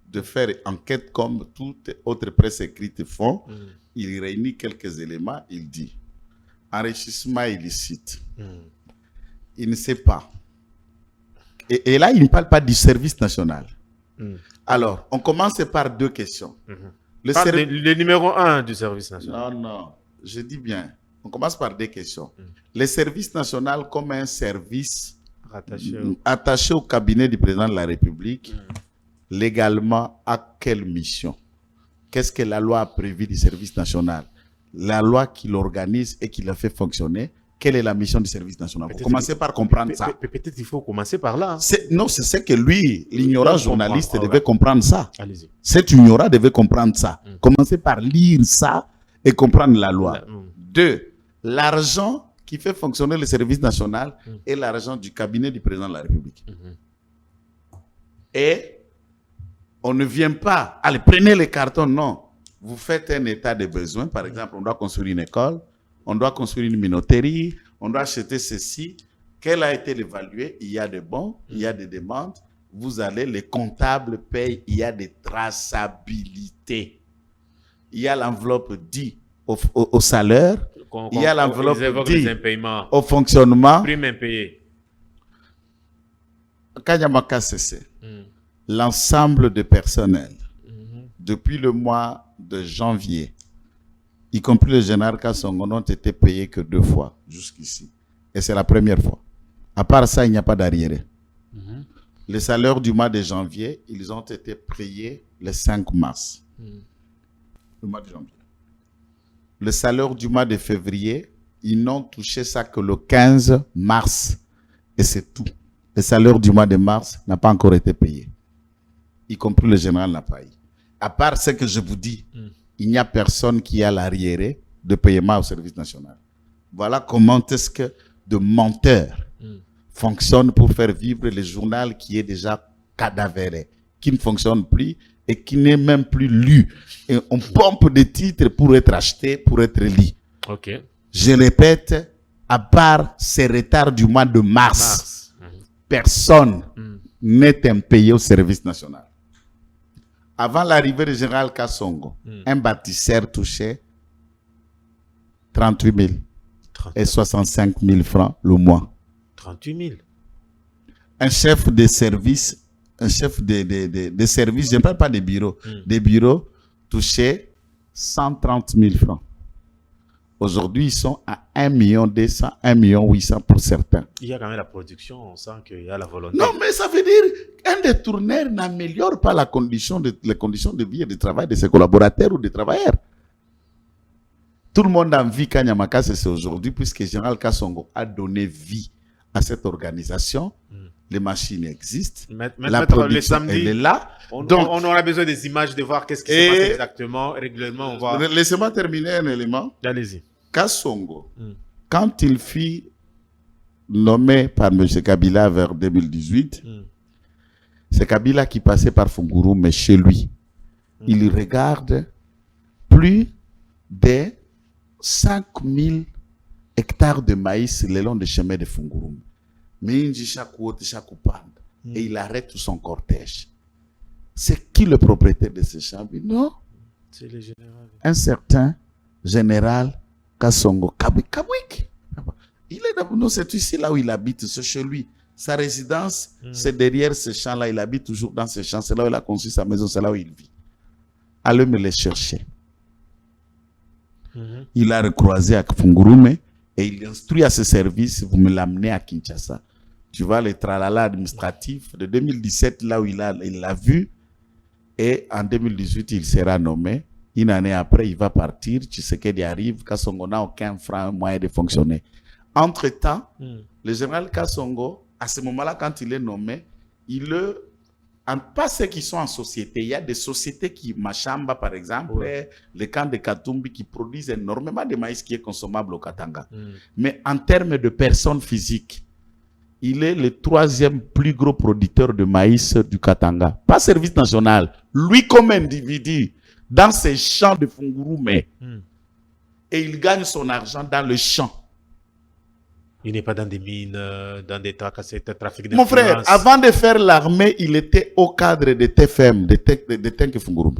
de faire enquête comme toute autre presse écrite font, il réunit quelques éléments, il dit enrichissement illicite. Il ne sait pas. Et là, il ne parle pas du service national. Alors, on commence par 2 questions. Le numéro 1 du service national. Non, je dis bien. On commence par 2 questions. Le service national comme un service attaché au cabinet du président de la République, légalement, à quelle mission? Qu'est-ce que la loi a prévu du service national? La loi qui l'organise et qui le fait fonctionner, quelle est la mission du service national? Vous commencez par comprendre ça. Peut-être il faut commencer par là. Non, c'est ce que lui, l'ignorant journaliste, devait comprendre ça. Allez-y. Cet ignorant devait comprendre ça. Commencez par lire ça et comprendre la loi. 2, l'argent qui fait fonctionner le service national est l'argent du cabinet du président de la République. Et on ne vient pas, allez, prenez les cartons, non. Vous faites un état de besoin, par exemple, on doit construire une école, on doit construire une minoterie, on doit acheter ceci. Quel a été évalué? Il y a des bons, il y a des demandes. Vous allez, les comptables payent, il y a des traçabilités. Il y a l'enveloppe dit au salaire, il y a l'enveloppe dit au fonctionnement. Prime impayée. Kanyamaka CC, l'ensemble de personnel, depuis le mois de janvier, y compris le général Kassongo, n'ont été payés que 2 fois jusqu'ici. Et c'est la première fois. À part ça, il n'y a pas d'arriéré. Les salaires du mois de janvier, ils ont été payés le 5 mars. Le mois de janvier. Le salaire du mois de février, ils n'ont touché ça que le 15 mars. Et c'est tout. Le salaire du mois de mars n'a pas encore été payé. Y compris le général n'a pas eu. À part ce que je vous dis, il n'y a personne qui a l'arriéré de paiement au service national. Voilà comment est-ce que de menteurs fonctionnent pour faire vivre le journal qui est déjà cadavéré, qui ne fonctionne plus et qui n'est même plus lu. Et on pompe des titres pour être achetés, pour être lus. Ok. Je répète, à part ces retards du mois de mars. Personne n'est impayé au service national. Avant l'arrivée du général Kassongo, un bâtisseur touchait 38 000 et 65 000 francs le mois. 38 000. Un chef de service, de service, je ne parle pas des bureaux, des bureaux touchaient 130 000 francs. Aujourd'hui, ils sont à 1 200 000, 1 800 000 pour certains. Il y a quand même la production, on sent qu'il y a la volonté. Non, mais ça veut dire qu'un détourneur n'améliore pas les conditions de vie et de travail de ses collaborateurs ou des travailleurs. Tout le monde a envie Kanyamaka, c'est aujourd'hui, puisque Général Kassongo a donné vie à cette organisation. Les machines existent. La production, elle est là. Donc, on aura besoin des images, de voir qu'est-ce qui se passe exactement. Régulièrement, on va... Laissez-moi terminer un élément. Allez-y. Kassongo, quand il fit nommé par M. Kabila vers 2018, c'est Kabila qui passait par Funguru, mais chez lui. Il regarde plus de 5000 hectares de maïs le long des chemins de Funguru. Et il arrête tout son cortège. C'est qui le propriétaire de ce champ? Non. C'est le général. Un certain général Kassongo Kabwik. Non, c'est ici là où il habite, c'est chez lui. Sa résidence, c'est derrière ce champ-là. Il habite toujours dans ce champ. C'est là où il a construit sa maison, c'est là où il vit. Allez me les chercher. Il a recroisé à Fungurume et il instruit à ce service, vous me l'amenez à Kinshasa. Tu vois le tralala administratif de 2017, là où il l'a vu. Et en 2018, il sera nommé. Une année après, il va partir. Tu sais qu'il arrive. Kassongo n'a aucun franc moyen de fonctionner. Entre-temps, le général Kassongo, à ce moment-là, quand il est nommé, pas ceux qui sont en société. Il y a des sociétés qui, Machamba par exemple, le camp de Katumbi, qui produisent énormément de maïs qui est consommable au Katanga. Mais en termes de personnes physiques, il est le 3e plus gros producteur de maïs du Katanga. Pas service national. Lui comme individu, dans ses champs de Fungurume. Et il gagne son argent dans le champ. Il n'est pas dans des mines, dans des trafics d'influence. Mon frère, avant de faire l'armée, il était au cadre de TFM, de Tenke Fungurume.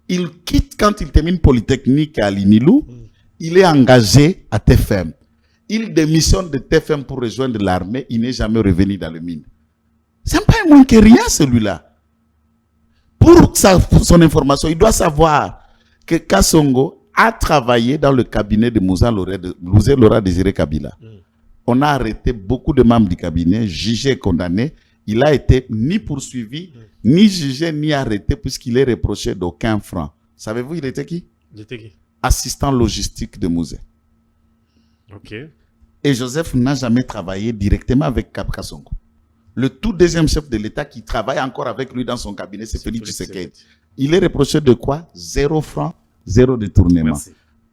Il quitte quand il termine Polytechnique à Linilou. Il est engagé à TFM. Il démissionne de TFM pour rejoindre l'armée. Il n'est jamais revenu dans le mine. C'est pas un moins que rien, celui-là. Pour son information, il doit savoir que Kassongo a travaillé dans le cabinet de Moussa Laura Désiré Kabila. On a arrêté beaucoup de membres du cabinet, jugés et condamnés. Il a été ni poursuivi, ni jugé, ni arrêté, puisqu'il est reproché d'aucun franc. Savez-vous, il était qui? Il était qui? Assistant logistique de Mouzé. Ok. Et Joseph n'a jamais travaillé directement avec Kassongo. Le tout deuxième chef de l'État qui travaille encore avec lui dans son cabinet, c'est Félix Tshisekedi. Il est reproché de quoi? 0 franc, 0 détournement.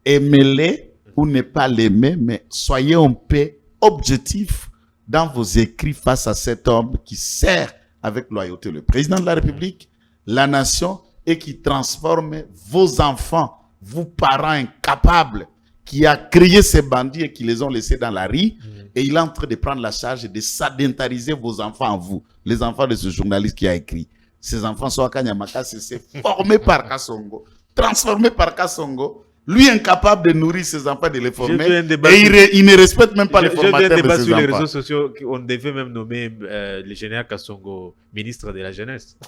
Aimez-les ou ne pas l'aimer, mais soyez un peu objectif dans vos écrits face à cet homme qui sert avec loyauté le président de la République, la nation, et qui transforme vos enfants, vos parents incapables, qui a créé ces bandits et qui les ont laissés dans la rue, et il est en train de prendre la charge de sédentariser vos enfants en vous, les enfants de ce journaliste qui a écrit. Ces enfants sont à Kanyamaka, c'est formés par Kassongo, transformés par Kassongo, lui incapable de nourrir ses enfants, de les former, et il ne respecte même pas les formateurs de ses enfants. Sur les réseaux sociaux, on devait même nommer le général Kassongo ministre de la jeunesse.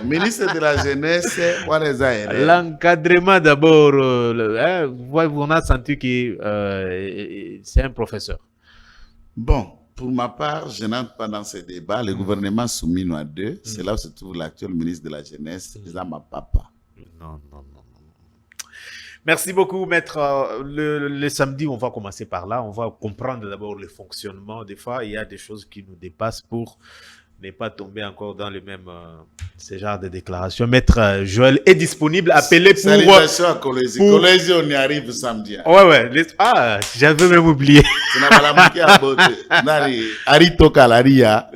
Ministre de la jeunesse, l'encadrement d'abord, on a senti que c'est un professeur. Bon, pour ma part, je n'entre pas dans ces débats. Le gouvernement Soumino à 2, c'est là où se trouve l'actuel ministre de la jeunesse, ma papa. Non. Merci beaucoup, maître. Le samedi, on va commencer par là. On va comprendre d'abord le fonctionnement. Des fois, il y a des choses qui nous dépassent pour ne pas tomber encore dans le même ce genre de déclaration. Maître Joël est disponible. Appelez pour... Salutations à Kolezi. Kolezi, on y arrive samedi. Ouais. J'avais même oublié. Ari Tokalaria.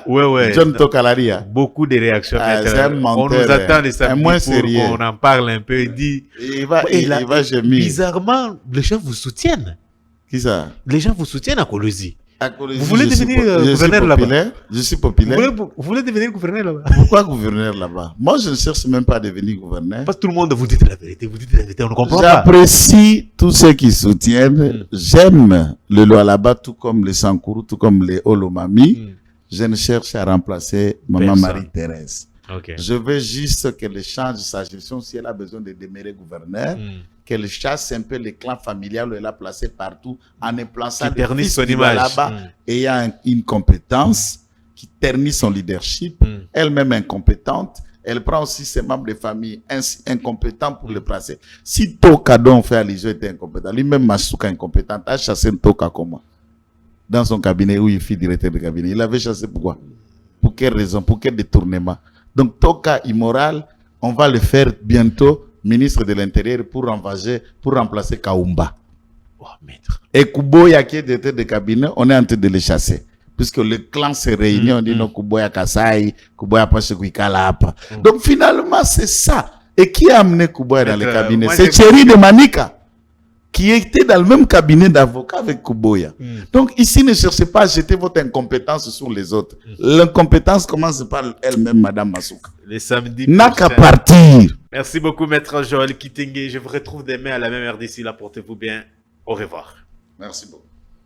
Ouais. John Tokalaria. Beaucoup de réactions. On nous attend les samedis pour qu'on en parle un peu. Il va gémir. Bizarrement, les gens vous soutiennent. Qui ça? Les gens vous soutiennent à Kolezi. Vous voulez devenir gouverneur là-bas? Je suis populaire. Vous voulez devenir gouverneur là-bas? Pourquoi gouverneur là-bas? Moi, je ne cherche même pas à devenir gouverneur. Parce que tout le monde vous dit la vérité. Vous dites la vérité, on ne comprend pas. J'apprécie tous ceux qui soutiennent. J'aime le Lualaba, tout comme les Sankourou, tout comme les Olomami. Je ne cherche à remplacer Maman Marie-Thérèse. Okay. Je veux juste qu'elle change sa gestion si elle a besoin de demeurer gouverneur, qu'elle chasse un peu les clans familiales où elle a placé partout en implantant des fils qui là-bas ayant une compétence qui ternit son leadership, elle-même incompétente. Elle prend aussi ses membres de famille incompétents pour le placer. Si Toka dont on fait allusion était incompétent, lui-même Masuka incompétent, a chassé Toka comment? Dans son cabinet où il fut directeur de cabinet. Il avait chassé pourquoi? Pour quelle raison? Pour quel détournement? Donc, Toka immoral, on va le faire bientôt ministre de l'Intérieur pour remplacer Kaumba. Oh, maître. Et Kuboya qui est directeur de cabinet, on est en train de les chasser. Puisque le clan se réunit, on dit non, Kuboya Kasai, Kuboya Pasekuikalapa. Donc finalement, c'est ça. Et qui a amené Kuboya dans le cabinet? C'est Thierry de Manika, qui était dans le même cabinet d'avocats avec Kuboya. Donc ici, ne cherchez pas à jeter votre incompétence sur les autres. L'incompétence commence par elle-même, Madame Masuka. Les samedis. N'a qu'à partir. Merci beaucoup, Maître Joël Kitenge. Je vous retrouve demain à la même heure d'ici là. Portez-vous bien. Au revoir. Merci beaucoup.